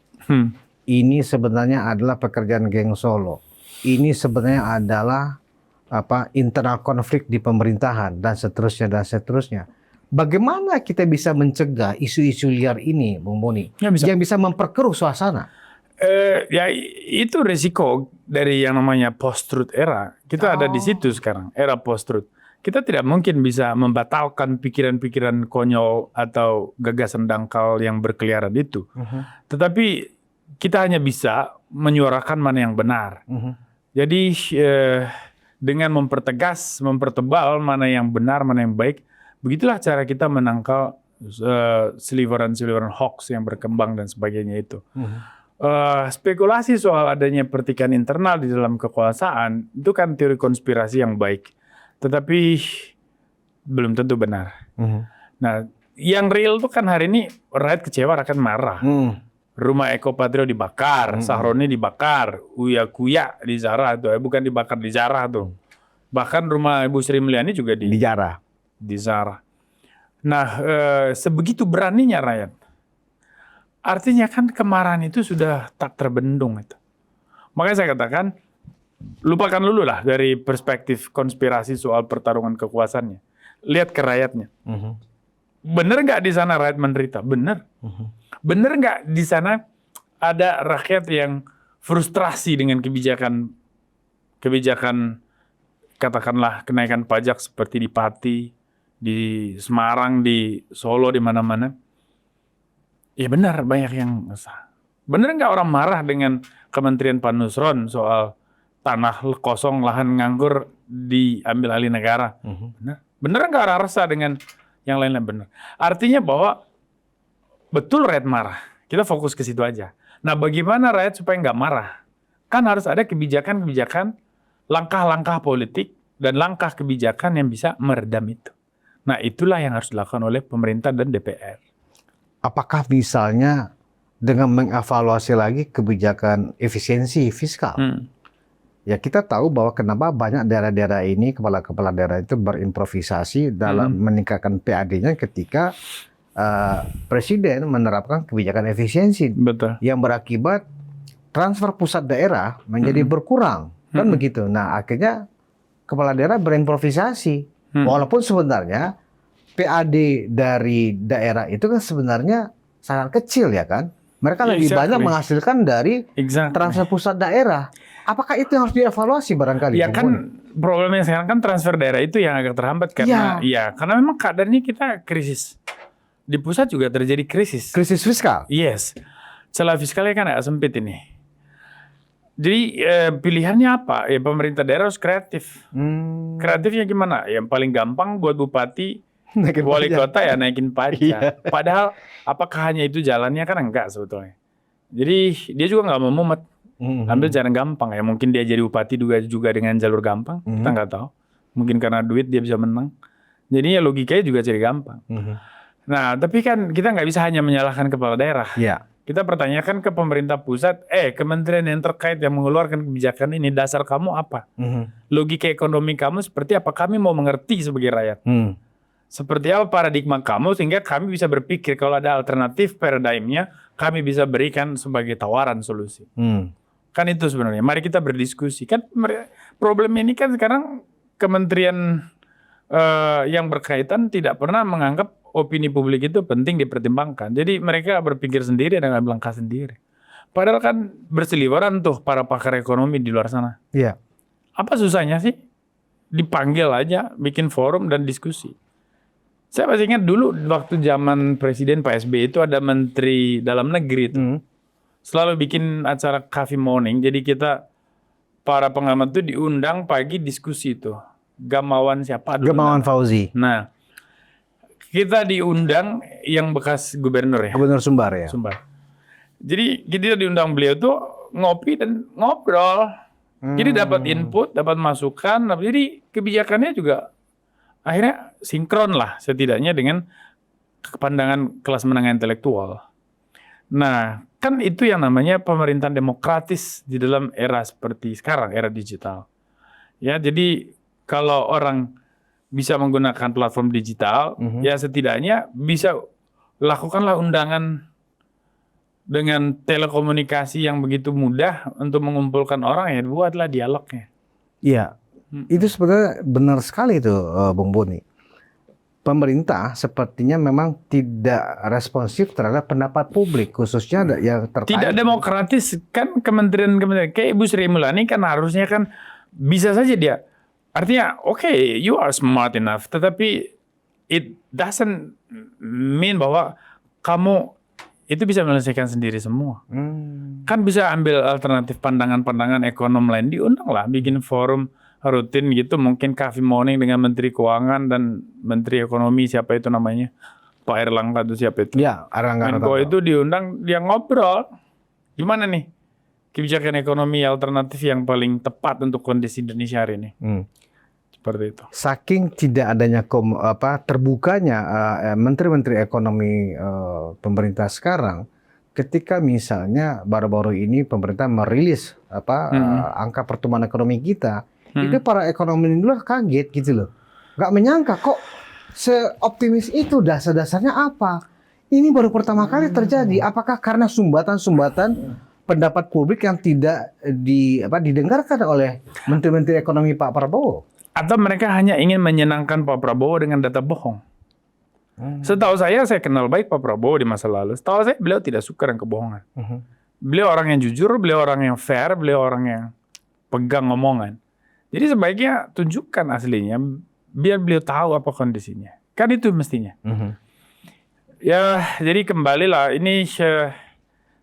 ini sebenarnya adalah pekerjaan geng Solo, ini sebenarnya adalah internal konflik di pemerintahan dan seterusnya dan seterusnya. Bagaimana kita bisa mencegah isu-isu liar ini, Bung Boni, yang bisa memperkeruh suasana? Ya itu risiko dari yang namanya post-truth era. Kita ada di situ sekarang, era post-truth. Kita tidak mungkin bisa membatalkan pikiran-pikiran konyol atau gagasan dangkal yang berkeliaran itu. Tetapi kita hanya bisa menyuarakan mana yang benar. Jadi dengan mempertebal mana yang benar, mana yang baik, begitulah cara kita menangkal seliweran-seliweran hoax yang berkembang dan sebagainya itu. Spekulasi soal adanya pertikaian internal di dalam kekuasaan itu kan teori konspirasi yang baik, tetapi belum tentu benar. Nah, yang real tuh kan hari ini rakyat kecewa, rakyat marah. Rumah Eko Patrio dibakar, Sahroni dibakar, Uya Kuya di Zara tuh, bukan dibakar, di Zara tuh. Bahkan rumah Ibu Sri Mulyani juga di Zara. Nah, sebegitu beraninya rakyat. Artinya kan kemarahan itu sudah tak terbendung itu. Makanya saya katakan, lupakan dulu lah dari perspektif konspirasi soal pertarungan kekuasaannya. Lihat ke rakyatnya. Bener nggak di sana rakyat menderita? Bener. Bener nggak di sana ada rakyat yang frustrasi dengan kebijakan katakanlah kenaikan pajak seperti di Pati, di Semarang, di Solo, di mana-mana? Ya benar, banyak yang resah. Bener nggak orang marah dengan Kementerian Pak Nusron soal tanah kosong, lahan nganggur diambil alih negara? Bener. Bener nggak orang resah dengan yang lainnya? Bener. Artinya bahwa betul rakyat marah. Kita fokus ke situ aja. Nah, bagaimana rakyat supaya nggak marah? Kan harus ada kebijakan-kebijakan, langkah-langkah politik, dan langkah kebijakan yang bisa meredam itu. Nah, itulah yang harus dilakukan oleh pemerintah dan DPR. Apakah misalnya dengan mengevaluasi lagi kebijakan efisiensi fiskal? Ya, kita tahu bahwa kenapa banyak daerah-daerah ini, kepala-kepala daerah itu berimprovisasi dalam meningkatkan PAD-nya ketika Presiden menerapkan kebijakan efisiensi. Betul. Yang berakibat transfer pusat daerah menjadi berkurang. Kan begitu. Nah, akhirnya kepala daerah berimprovisasi. Walaupun sebenarnya PAD dari daerah itu kan sebenarnya sangat kecil ya kan. Mereka lebih banyak menghasilkan dari transfer pusat daerah. Apakah itu yang harus dievaluasi barangkali? Ya kan problemnya sekarang kan transfer daerah itu yang agak terhambat karena karena memang keadaannya kita krisis. Di pusat juga terjadi krisis. Krisis fiskal? Yes. Celah fiskalnya kan agak sempit ini. Jadi pilihannya apa? Ya pemerintah daerah harus kreatif. Kreatifnya gimana? Yang paling gampang buat bupati, wali kota ya naikin pajak. Padahal apakah hanya itu jalannya? Kan enggak sebetulnya. Jadi dia juga nggak mau mumet. Ambil jalan gampang ya. Mungkin dia jadi bupati juga dengan jalur gampang. Kita nggak tahu. Mungkin karena duit dia bisa menang. Jadi ya logikanya juga jadi gampang. Nah, tapi kan kita nggak bisa hanya menyalahkan kepala daerah. Kita pertanyakan ke pemerintah pusat, kementerian yang terkait yang mengeluarkan kebijakan ini, dasar kamu apa? Logika ekonomi kamu seperti apa? Kami mau mengerti sebagai rakyat. Seperti apa paradigma kamu sehingga kami bisa berpikir kalau ada alternatif paradigmnya, kami bisa berikan sebagai tawaran solusi. Kan itu sebenarnya. Mari kita berdiskusi. Kan problem ini kan sekarang kementerian yang berkaitan tidak pernah menganggap opini publik itu penting dipertimbangkan. Jadi mereka berpikir sendiri dan ngambil langkah sendiri. Padahal kan berseliweran tuh para pakar ekonomi di luar sana. Apa susahnya sih? Dipanggil aja, bikin forum dan diskusi. Saya masih ingat dulu waktu zaman Presiden Pak SBY itu ada Menteri Dalam Negeri itu. Selalu bikin acara coffee morning. Jadi kita para pengamat itu diundang pagi diskusi itu. Gamawan siapa? Gamawan Fauzi. Nah, kita diundang yang bekas gubernur ya. Gubernur Sumbar ya. Sumbar. Jadi kita diundang beliau tuh ngopi dan ngobrol. Jadi dapat input, dapat masukan. Jadi kebijakannya juga akhirnya sinkron lah setidaknya dengan pandangan kelas menengah intelektual. Nah, kan itu yang namanya pemerintahan demokratis di dalam era seperti sekarang, era digital. Ya, jadi kalau orang bisa menggunakan platform digital, ya setidaknya bisa lakukanlah undangan dengan telekomunikasi yang begitu mudah untuk mengumpulkan orang, ya buatlah dialognya. Iya, itu sebenarnya benar sekali itu Bung Boni. Pemerintah sepertinya memang tidak responsif terhadap pendapat publik, khususnya yang terkait. Tidak demokratis, kan kementerian-kementerian kayak Ibu Sri Mulyani kan harusnya kan bisa saja dia. Artinya, okay, you are smart enough, tetapi it doesn't mean bahwa kamu itu bisa menyelesaikan sendiri semua. Kan bisa ambil alternatif pandangan-pandangan ekonom lain, diundang lah, bikin forum rutin gitu, mungkin coffee morning dengan Menteri Keuangan dan Menteri Ekonomi, siapa itu namanya, Pak Erlangga itu siapa itu? Ya, Erlangga Menko itu diundang, dia ngobrol, gimana nih kebijakan ekonomi alternatif yang paling tepat untuk kondisi Indonesia hari ini. Seperti itu. Saking tidak adanya terbukanya menteri-menteri ekonomi pemerintah sekarang, ketika misalnya baru-baru ini pemerintah merilis angka pertumbuhan ekonomi kita, itu para ekonomi di luar kaget gitu loh. Nggak menyangka kok seoptimis itu, dasar-dasarnya apa? Ini baru pertama kali terjadi. Apakah karena sumbatan-sumbatan pendapat publik yang tidak didengarkan oleh menteri-menteri ekonomi Pak Prabowo? Atau mereka hanya ingin menyenangkan Pak Prabowo dengan data bohong? Setahu saya kenal baik Pak Prabowo di masa lalu. Setahu saya beliau tidak suka dengan kebohongan. Beliau orang yang jujur, beliau orang yang fair, beliau orang yang pegang omongan. Jadi sebaiknya tunjukkan aslinya, biar beliau tahu apa kondisinya. Kan itu mestinya. Ya, jadi kembalilah, ini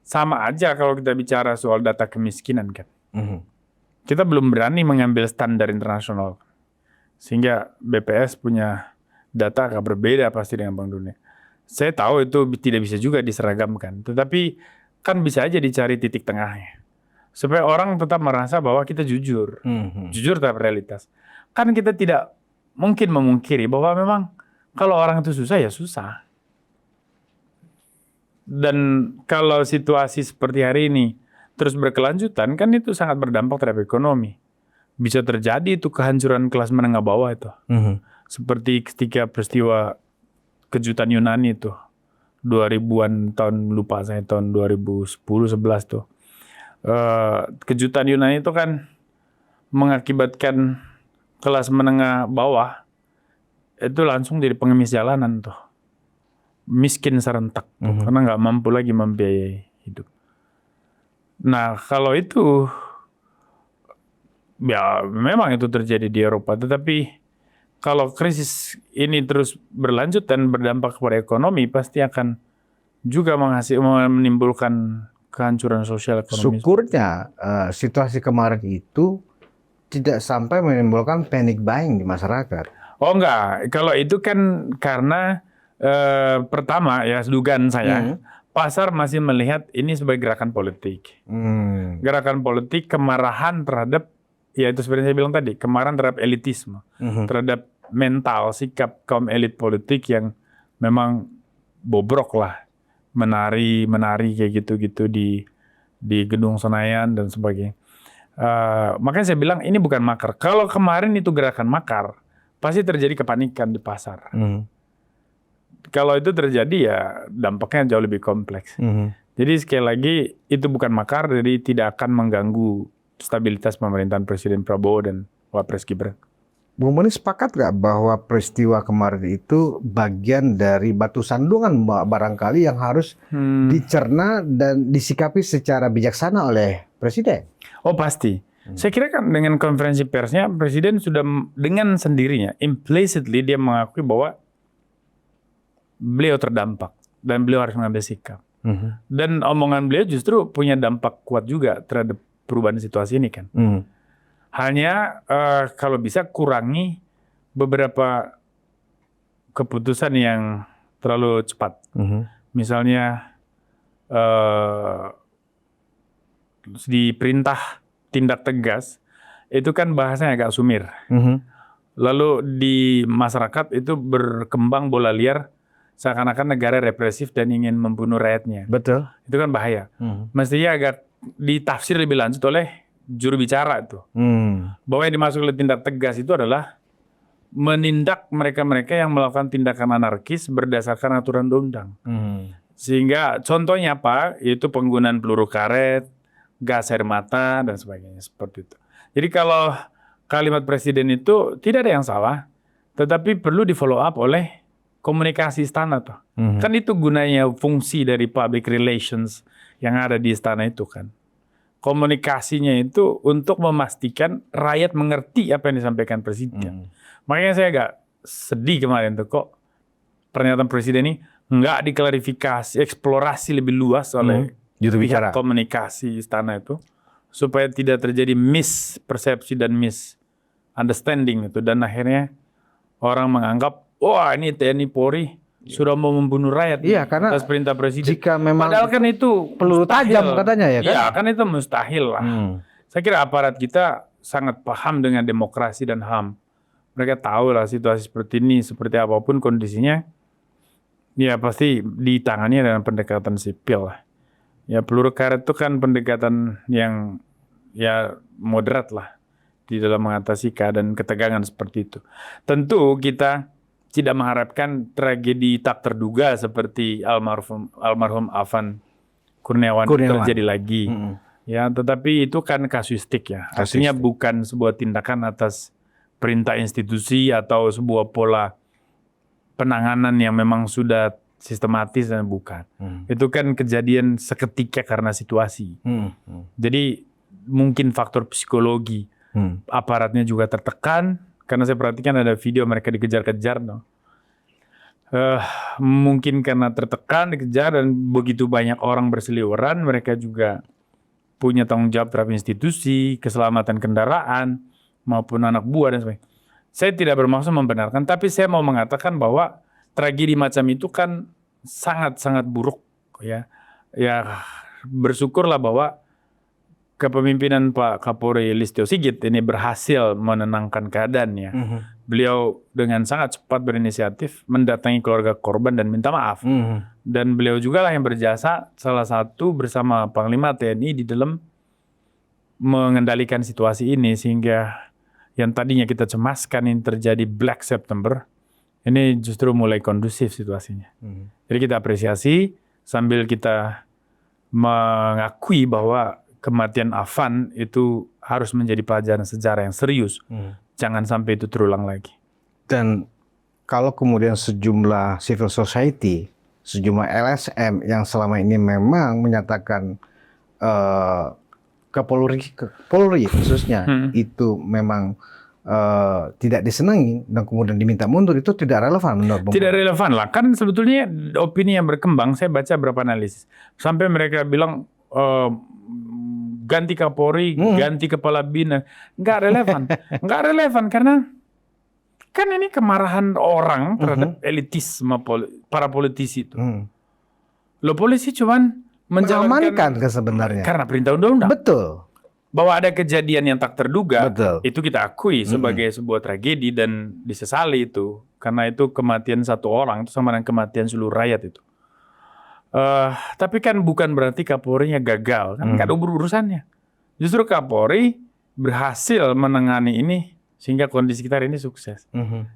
sama aja kalau kita bicara soal data kemiskinan kan. Kita belum berani mengambil standar internasional. Sehingga BPS punya data agak berbeda pasti dengan Bank Dunia. Saya tahu itu tidak bisa juga diseragamkan. Tetapi kan bisa aja dicari titik tengahnya. Supaya orang tetap merasa bahwa kita jujur. Jujur terhadap realitas. Kan kita tidak mungkin memungkiri bahwa memang kalau orang itu susah ya susah. Dan kalau situasi seperti hari ini terus berkelanjutan, kan itu sangat berdampak terhadap ekonomi. Bisa terjadi itu kehancuran kelas menengah bawah itu. Seperti ketika peristiwa kejutan Yunani itu. 2000-an tahun, lupa saya, tahun 2010-11 tuh. Kejutan Yunani itu kan mengakibatkan kelas menengah bawah itu langsung jadi pengemis jalanan tuh. Miskin serentak tuh, karena nggak mampu lagi membiayai hidup. Nah, kalau itu ya memang itu terjadi di Eropa, tetapi kalau krisis ini terus berlanjut dan berdampak kepada ekonomi, pasti akan juga menimbulkan kehancuran sosial ekonomi. Syukurnya situasi kemarin itu tidak sampai menimbulkan panic buying di masyarakat. Oh enggak, kalau itu kan karena pertama ya dugaan saya, pasar masih melihat ini sebagai gerakan politik. Gerakan politik, kemarahan terhadap, ya itu seperti saya bilang tadi, kemarahan terhadap elitisme, terhadap mental, sikap kaum elit politik yang memang bobrok lah, menari kayak gitu-gitu di gedung Senayan dan sebagainya. Makanya saya bilang ini bukan makar. Kalau kemarin itu gerakan makar, pasti terjadi kepanikan di pasar. Kalau itu terjadi ya dampaknya jauh lebih kompleks. Jadi sekali lagi itu bukan makar, jadi tidak akan mengganggu stabilitas pemerintahan Presiden Prabowo dan Wapres Gibran. Bung Boni sepakat nggak bahwa peristiwa kemarin itu bagian dari batu sandungan barangkali yang harus dicerna dan disikapi secara bijaksana oleh Presiden? Oh pasti. Saya kira kan dengan konferensi persnya Presiden sudah dengan sendirinya, implicitly dia mengakui bahwa beliau terdampak dan beliau harus mengambil sikap. Dan omongan beliau justru punya dampak kuat juga terhadap perubahan situasi ini kan. Hanya kalau bisa kurangi beberapa keputusan yang terlalu cepat. Misalnya diperintah tindak tegas, itu kan bahasanya agak sumir. Lalu di masyarakat itu berkembang bola liar seakan-akan negara represif dan ingin membunuh rakyatnya. Betul. Itu kan bahaya. Mestinya agak ditafsir lebih lanjut oleh juru bicara itu. Bahwa yang dimaksud oleh tindak tegas itu adalah menindak mereka-mereka yang melakukan tindakan anarkis berdasarkan aturan undang. Sehingga contohnya apa? Yaitu penggunaan peluru karet, gas air mata, dan sebagainya. Seperti itu. Jadi kalau kalimat Presiden itu tidak ada yang salah, tetapi perlu di follow up oleh komunikasi istana tuh. Kan itu gunanya fungsi dari public relations yang ada di istana itu kan. Komunikasinya itu untuk memastikan rakyat mengerti apa yang disampaikan Presiden. Makanya saya agak sedih kemarin tuh kok pernyataan presiden ini nggak diklarifikasi, eksplorasi lebih luas oleh Juru bicara. pihak komunikasi istana itu, supaya tidak terjadi mispersepsi dan misunderstanding itu, dan akhirnya orang menganggap wah ini TNI Polri sudah mau membunuh rakyat Karena atas perintah presiden. jika memang Padahal kan itu peluru mustahil. tajam katanya ya kan? Iya kan itu mustahil lah. Saya kira aparat kita sangat paham dengan demokrasi dan HAM. Mereka tahu lah situasi seperti ini, seperti apapun kondisinya, ya pasti ditangani dengan pendekatan sipil lah. Ya peluru karet itu kan pendekatan yang ya moderat lah di dalam mengatasi keadaan ketegangan seperti itu. Tentu kita tidak mengharapkan tragedi tak terduga seperti almarhum Afan Kurniawan terjadi lagi. Ya, tetapi itu kan kasuistik ya. Artinya bukan sebuah tindakan atas perintah institusi atau sebuah pola penanganan yang memang sudah sistematis, dan bukan. Itu kan kejadian seketika karena situasi. Jadi mungkin faktor psikologi. Aparatnya juga tertekan. Karena saya perhatikan ada video mereka dikejar-kejar. Mungkin karena tertekan, dikejar, dan begitu banyak orang berseliweran, mereka juga punya tanggung jawab terhadap institusi, keselamatan kendaraan, maupun anak buah dan sebagainya. Saya tidak bermaksud membenarkan, tapi saya mau mengatakan bahwa tragedi macam itu kan sangat-sangat buruk. Ya, bersyukurlah bahwa kepemimpinan Pak Kapolri Listio Sigit ini berhasil menenangkan keadaan ya. Beliau dengan sangat cepat berinisiatif mendatangi keluarga korban dan minta maaf. Dan beliau juga lah yang berjasa salah satu bersama Panglima TNI di dalam mengendalikan situasi ini, sehingga yang tadinya kita cemaskan ini terjadi Black September, ini justru mulai kondusif situasinya. Jadi kita apresiasi sambil kita mengakui bahwa kematian Afan itu harus menjadi pelajaran sejarah yang serius. Jangan sampai itu terulang lagi. Dan kalau kemudian sejumlah civil society, sejumlah LSM yang selama ini memang menyatakan Polri khususnya itu memang tidak disenangi dan kemudian diminta mundur, itu tidak relevan menurut Bung? Tidak relevan lah. Kan sebetulnya opini yang berkembang, saya baca beberapa analisis. Sampai mereka bilang ganti Kapolri, ganti kepala bin, nggak relevan. Nggak relevan karena kan ini kemarahan orang terhadap elitisme para politisi itu. Lo polisi cuman mengamankan sebenarnya karena perintah undang-undang. Betul. Bahwa ada kejadian yang tak terduga, betul, itu kita akui sebagai sebuah tragedi dan disesali itu. Karena itu kematian satu orang itu sama dengan kematian seluruh rakyat itu. Tapi kan bukan berarti Kapolri-nya gagal, kan nggak ada urusannya. Justru Kapolri berhasil menangani ini sehingga kondisi kita hari ini sukses.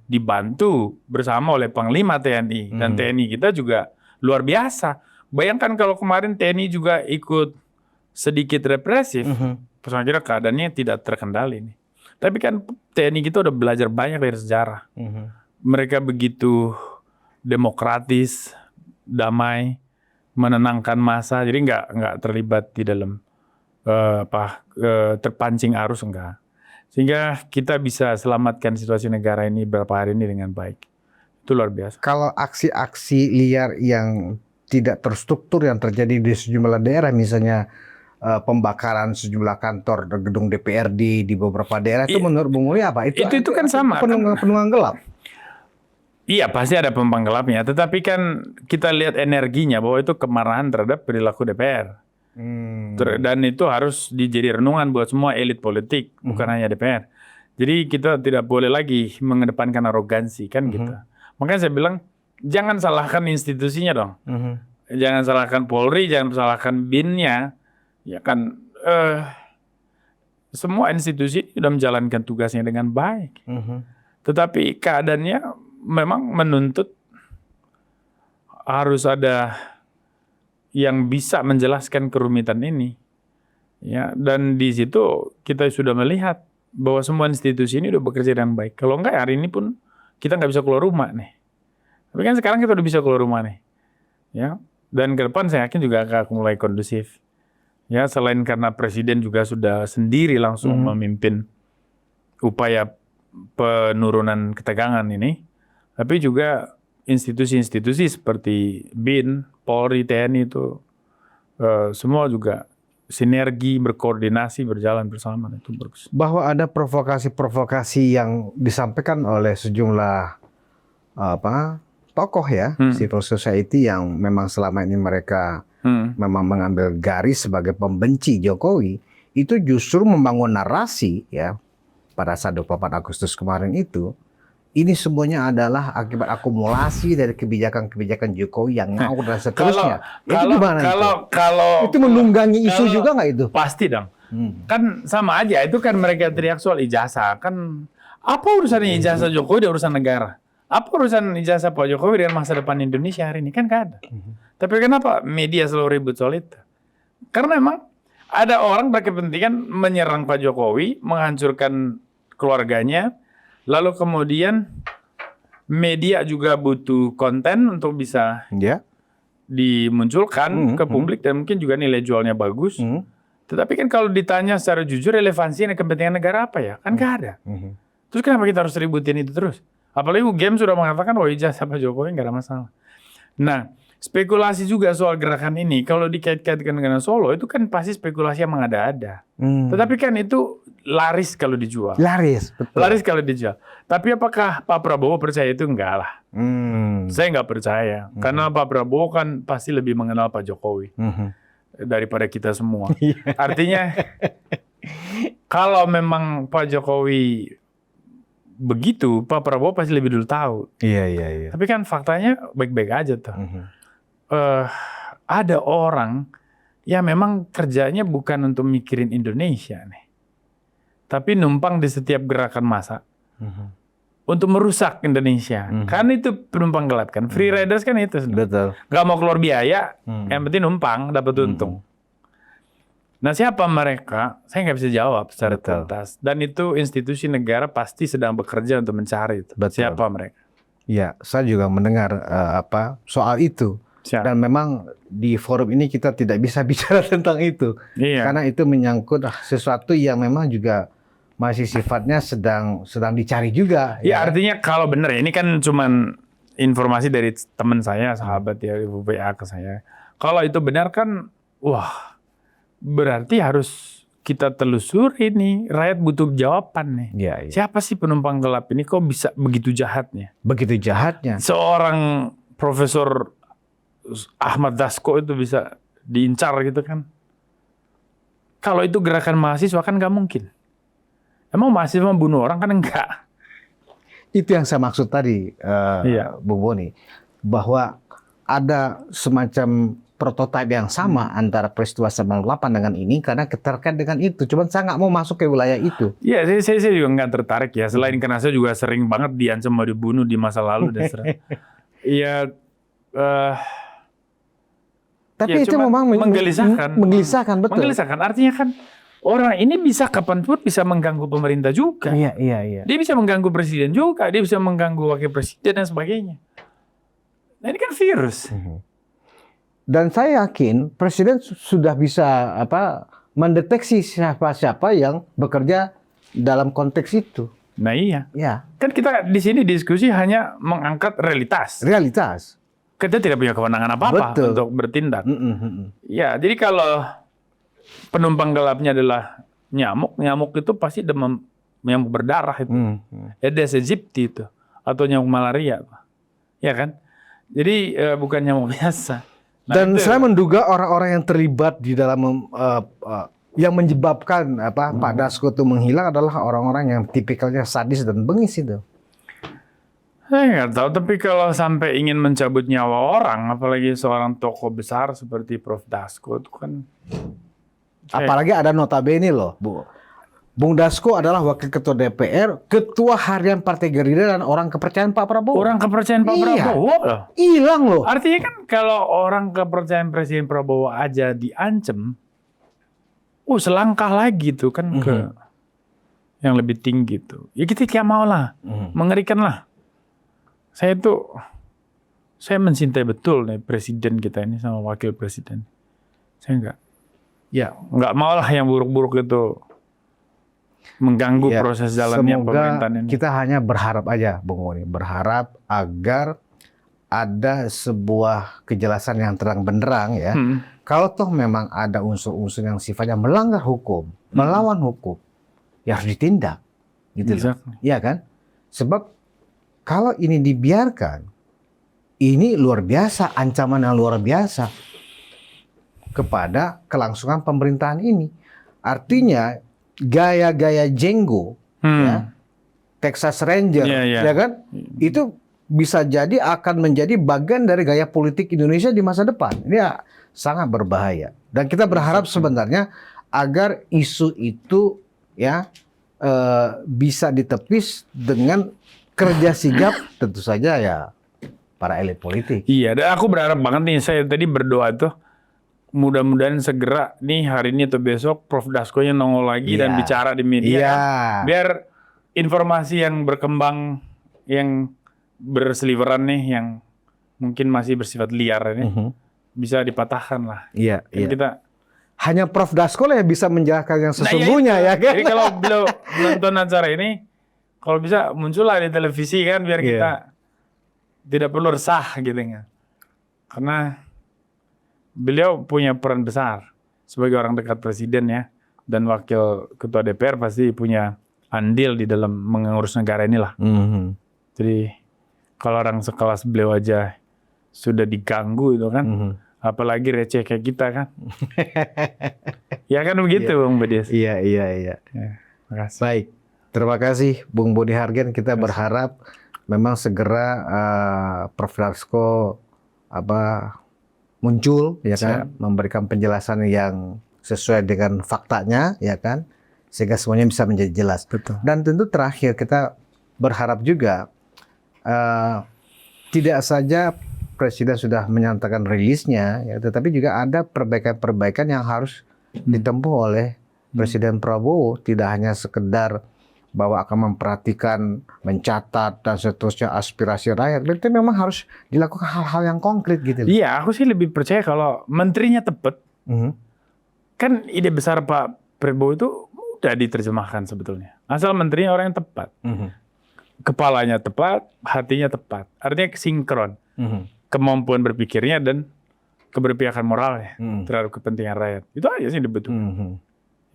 Dibantu bersama oleh Panglima TNI dan TNI kita juga luar biasa. Bayangkan kalau kemarin TNI juga ikut sedikit represif, saya kira keadaannya tidak terkendali nih. Tapi kan TNI kita udah belajar banyak dari sejarah. Mereka begitu demokratis, damai, menenangkan massa, jadi nggak terlibat di dalam terpancing arus, enggak. Sehingga kita bisa selamatkan situasi negara ini beberapa hari ini dengan baik. Itu luar biasa. Kalau aksi-aksi liar yang tidak terstruktur yang terjadi di sejumlah daerah, misalnya pembakaran sejumlah kantor gedung DPRD di beberapa daerah, itu menurut Bung Mulya apa? Itu kan sama. Penunggang gelap. Iya, pasti ada penumpang gelapnya. Tetapi kan kita lihat energinya bahwa itu kemarahan terhadap perilaku DPR. Dan itu harus dijadi renungan buat semua elit politik, bukan hanya DPR. Jadi kita tidak boleh lagi mengedepankan arogansi kan gitu. Makanya saya bilang jangan salahkan institusinya dong. Jangan salahkan Polri, jangan salahkan BIN-nya. Ya kan semua institusi sudah menjalankan tugasnya dengan baik. Tetapi keadaannya memang menuntut harus ada yang bisa menjelaskan kerumitan ini. Ya, dan di situ kita sudah melihat bahwa semua institusi ini sudah bekerja dengan baik. Kalau enggak hari ini pun kita nggak bisa keluar rumah nih. Tapi kan sekarang kita udah bisa keluar rumah nih. Ya, dan ke depan saya yakin juga akan mulai kondusif. Ya, selain karena presiden juga sudah sendiri langsung memimpin upaya penurunan ketegangan ini, tapi juga institusi-institusi seperti BIN, Polri, TNI itu semua juga sinergi, berkoordinasi, berjalan bersama, itu bagus. Bahwa ada provokasi-provokasi yang disampaikan oleh sejumlah tokoh ya, civil society yang memang selama ini mereka memang mengambil garis sebagai pembenci Jokowi, itu justru membangun narasi ya pada saat 24 Agustus kemarin itu. Ini semuanya adalah akibat akumulasi dari kebijakan-kebijakan Jokowi yang ngawur dan seterusnya. Itu menunggangi isu juga nggak itu? Pasti dong. Kan sama aja. Itu kan mereka teriak soal ijazah. Kan apa urusannya ijazah Jokowi dengan urusan negara? Apa urusan ijazah Pak Jokowi dengan masa depan Indonesia hari ini? Kan nggak ada. Tapi kenapa media selalu ribut soal itu? Karena memang ada orang berkepentingan menyerang Pak Jokowi, menghancurkan keluarganya. Lalu kemudian media juga butuh konten untuk bisa dimunculkan ke publik dan mungkin juga nilai jualnya bagus. Tetapi kan kalau ditanya secara jujur relevansi dan kepentingan negara apa ya? Kan nggak ada. Terus kenapa kita harus ributin itu terus? Apalagi UGM sudah mengatakan ijazah Pak Jokowi nggak ada masalah. Nah, spekulasi juga soal gerakan ini kalau dikait-kaitkan dengan Solo itu kan pasti spekulasi yang mengada-ada. Tetapi kan itu laris kalau dijual. Betul. Laris kalau dijual. Tapi apakah Pak Prabowo percaya itu? Enggak lah. Saya nggak percaya. Karena Pak Prabowo kan pasti lebih mengenal Pak Jokowi daripada kita semua. Artinya kalau memang Pak Jokowi begitu, Pak Prabowo pasti lebih dulu tahu. Iya. Tapi kan faktanya baik-baik aja tuh. Ada orang yang memang kerjanya bukan untuk mikirin Indonesia nih. Tapi numpang di setiap gerakan massa untuk merusak Indonesia. Kan itu penumpang gelap kan. Free riders kan itu. Betul. Gak mau keluar biaya, yang penting numpang dapat untung. Nah siapa mereka? Saya nggak bisa jawab secara tuntas. Dan itu institusi negara pasti sedang bekerja untuk mencari itu. Siapa mereka? Ya, saya juga mendengar soal itu. Dan memang di forum ini kita tidak bisa bicara tentang itu. Karena itu menyangkut sesuatu yang memang juga masih sifatnya sedang dicari juga. Ya, artinya kalau benar ya, ini kan cuman informasi dari teman saya, sahabat ya, WA ke saya. Kalau itu benar kan, wah, berarti harus kita telusuri nih. Rakyat butuh jawaban nih. Siapa sih penumpang gelap ini? Kok bisa begitu jahatnya? Begitu jahatnya. Seorang Profesor Ahmad Dasko itu bisa diincar gitu kan. Kalau itu gerakan mahasiswa kan nggak mungkin. Emang mahasiswa membunuh orang kan enggak. Itu yang saya maksud tadi, Bung Boni. Bahwa ada semacam prototipe yang sama antara peristiwa 98 dengan ini karena terkait dengan itu. Cuman saya nggak mau masuk ke wilayah itu. Iya, saya juga nggak tertarik ya. Selain karena saya juga sering banget diancam mau dibunuh di masa lalu dan iya. Tapi itu memang menggelisahkan, betul. Menggelisahkan, artinya kan orang ini bisa kapanpun bisa mengganggu pemerintah juga. Iya. Dia bisa mengganggu presiden juga, dia bisa mengganggu wakil presiden dan sebagainya. Nah ini kan virus. Dan saya yakin presiden sudah bisa mendeteksi siapa-siapa yang bekerja dalam konteks itu. Nah iya. Kan kita di sini diskusi hanya mengangkat realitas. Kita tidak punya kewenangan apa-apa untuk bertindak. Ya, jadi kalau penumpang gelapnya adalah nyamuk itu pasti demam, nyamuk berdarah itu. Aedes aegypti itu atau nyamuk malaria, ya kan? Jadi bukan nyamuk biasa. Nah, dan saya menduga orang-orang yang terlibat di dalam yang menyebabkan Pak Dasko itu menghilang adalah orang-orang yang tipikalnya sadis dan bengis itu. Saya nggak tahu, tapi kalau sampai ingin mencabut nyawa orang, apalagi seorang tokoh besar seperti Prof. Dasko itu kan. Apalagi ada notabene loh, Bung Dasko adalah wakil ketua DPR, ketua harian Partai Gerindra dan orang kepercayaan Pak Prabowo. Orang kepercayaan Pak Prabowo loh. Hilang loh. Artinya kan kalau orang kepercayaan Presiden Prabowo aja diancam, selangkah lagi tuh kan ke yang lebih tinggi tuh. Ya kita tidak mau lah, mengerikan lah. Saya mencintai betul nih presiden kita ini sama wakil presiden. Saya nggak mau lah yang buruk-buruk itu mengganggu proses jalannya pemerintahan ini. Kita hanya berharap aja, Bung Boni, berharap agar ada sebuah kejelasan yang terang benderang ya. Kalau toh memang ada unsur-unsur yang sifatnya melanggar hukum, melawan hukum, ya harus ditindak, gitu loh. Iya kan? Sebab kalau ini dibiarkan, ini luar biasa, ancaman yang luar biasa kepada kelangsungan pemerintahan ini. Artinya gaya-gaya Jenggo, ya, Texas Ranger, ya kan? Itu bisa jadi akan menjadi bagian dari gaya politik Indonesia di masa depan. Ini sangat berbahaya. Dan kita berharap sebenarnya agar isu itu ya bisa ditepis dengan kerja sigap tentu saja ya para elit politik. Iya, dan aku berharap banget nih, saya tadi berdoa tuh mudah-mudahan segera nih hari ini atau besok Prof Dasko-nya nongol lagi dan bicara di media kan? Biar informasi yang berkembang yang berseliweran nih yang mungkin masih bersifat liar ini bisa dipatahkan lah. Iya, Kita hanya Prof Dasko lah yang bisa menjelaskan yang sesungguhnya ya kan. Jadi kalau beliau nonton acara ini, kalau bisa muncullah di televisi kan biar kita tidak perlu resah gitu kan. Karena beliau punya peran besar sebagai orang dekat presiden ya, dan wakil ketua DPR pasti punya andil di dalam mengurus negara inilah. Jadi kalau orang sekelas beliau aja sudah diganggu itu kan, apalagi receh kayak kita kan. Ya kan begitu Bung Budi. Iya. Ya, makasih. Baik, terima kasih Bung Budi Hargen. Kita berharap memang segera Prof Dasko muncul ya kan, memberikan penjelasan yang sesuai dengan faktanya ya kan, sehingga semuanya bisa menjadi jelas. Betul. Dan tentu terakhir kita berharap juga tidak saja Presiden sudah menyatakan rilisnya, ya, tetapi juga ada perbaikan-perbaikan yang harus ditempuh oleh Presiden Prabowo. Tidak hanya sekedar bahwa akan memperhatikan, mencatat dan seterusnya aspirasi rakyat, berarti memang harus dilakukan hal-hal yang konkret gitu. Iya, aku sih lebih percaya kalau menterinya tepat. Kan ide besar Pak Prabowo itu udah diterjemahkan sebetulnya. Asal menterinya orang yang tepat. Kepalanya tepat, hatinya tepat. Artinya sinkron. Kemampuan berpikirnya dan keberpihakan moralnya terhadap kepentingan rakyat. Itu aja sih dibutuhkan.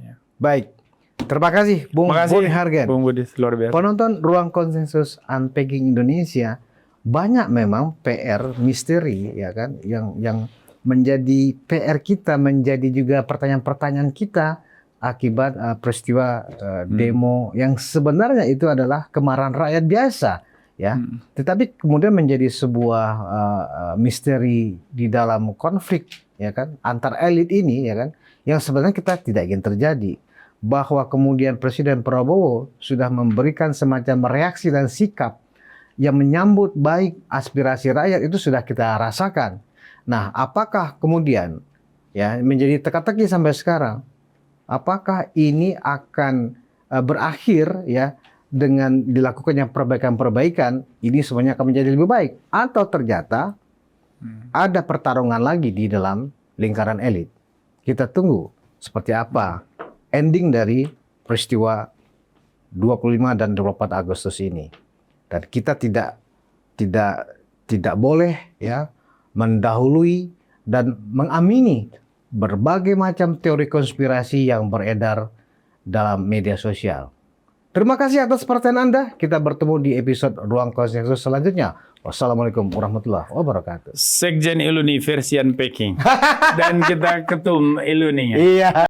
Ya. Baik. Terima kasih Bung Budi Hargen. Bung Budi, luar biasa. Penonton Ruang Konsensus Unpacking Indonesia, banyak memang PR misteri ya kan yang menjadi PR kita, menjadi juga pertanyaan-pertanyaan kita akibat peristiwa demo yang sebenarnya itu adalah kemarahan rakyat biasa ya. Tetapi kemudian menjadi sebuah misteri di dalam konflik ya kan antar elit ini ya kan, yang sebenarnya kita tidak ingin terjadi. Bahwa kemudian Presiden Prabowo sudah memberikan semacam reaksi dan sikap yang menyambut baik aspirasi rakyat, itu sudah kita rasakan. Nah, apakah kemudian ya menjadi teka-teki sampai sekarang? Apakah ini akan berakhir ya dengan dilakukannya perbaikan-perbaikan, ini semuanya akan menjadi lebih baik, atau ternyata ada pertarungan lagi di dalam lingkaran elit? Kita tunggu seperti apa ending dari peristiwa 25 dan 24 Agustus ini. Dan kita tidak boleh ya mendahului dan mengamini berbagai macam teori konspirasi yang beredar dalam media sosial. Terima kasih atas perhatian Anda. Kita bertemu di episode Ruang Konsensus selanjutnya. Wassalamualaikum warahmatullahi wabarakatuh. Sekjen Iluni versi Unpacking. Dan kita ketum Iluni. Iya.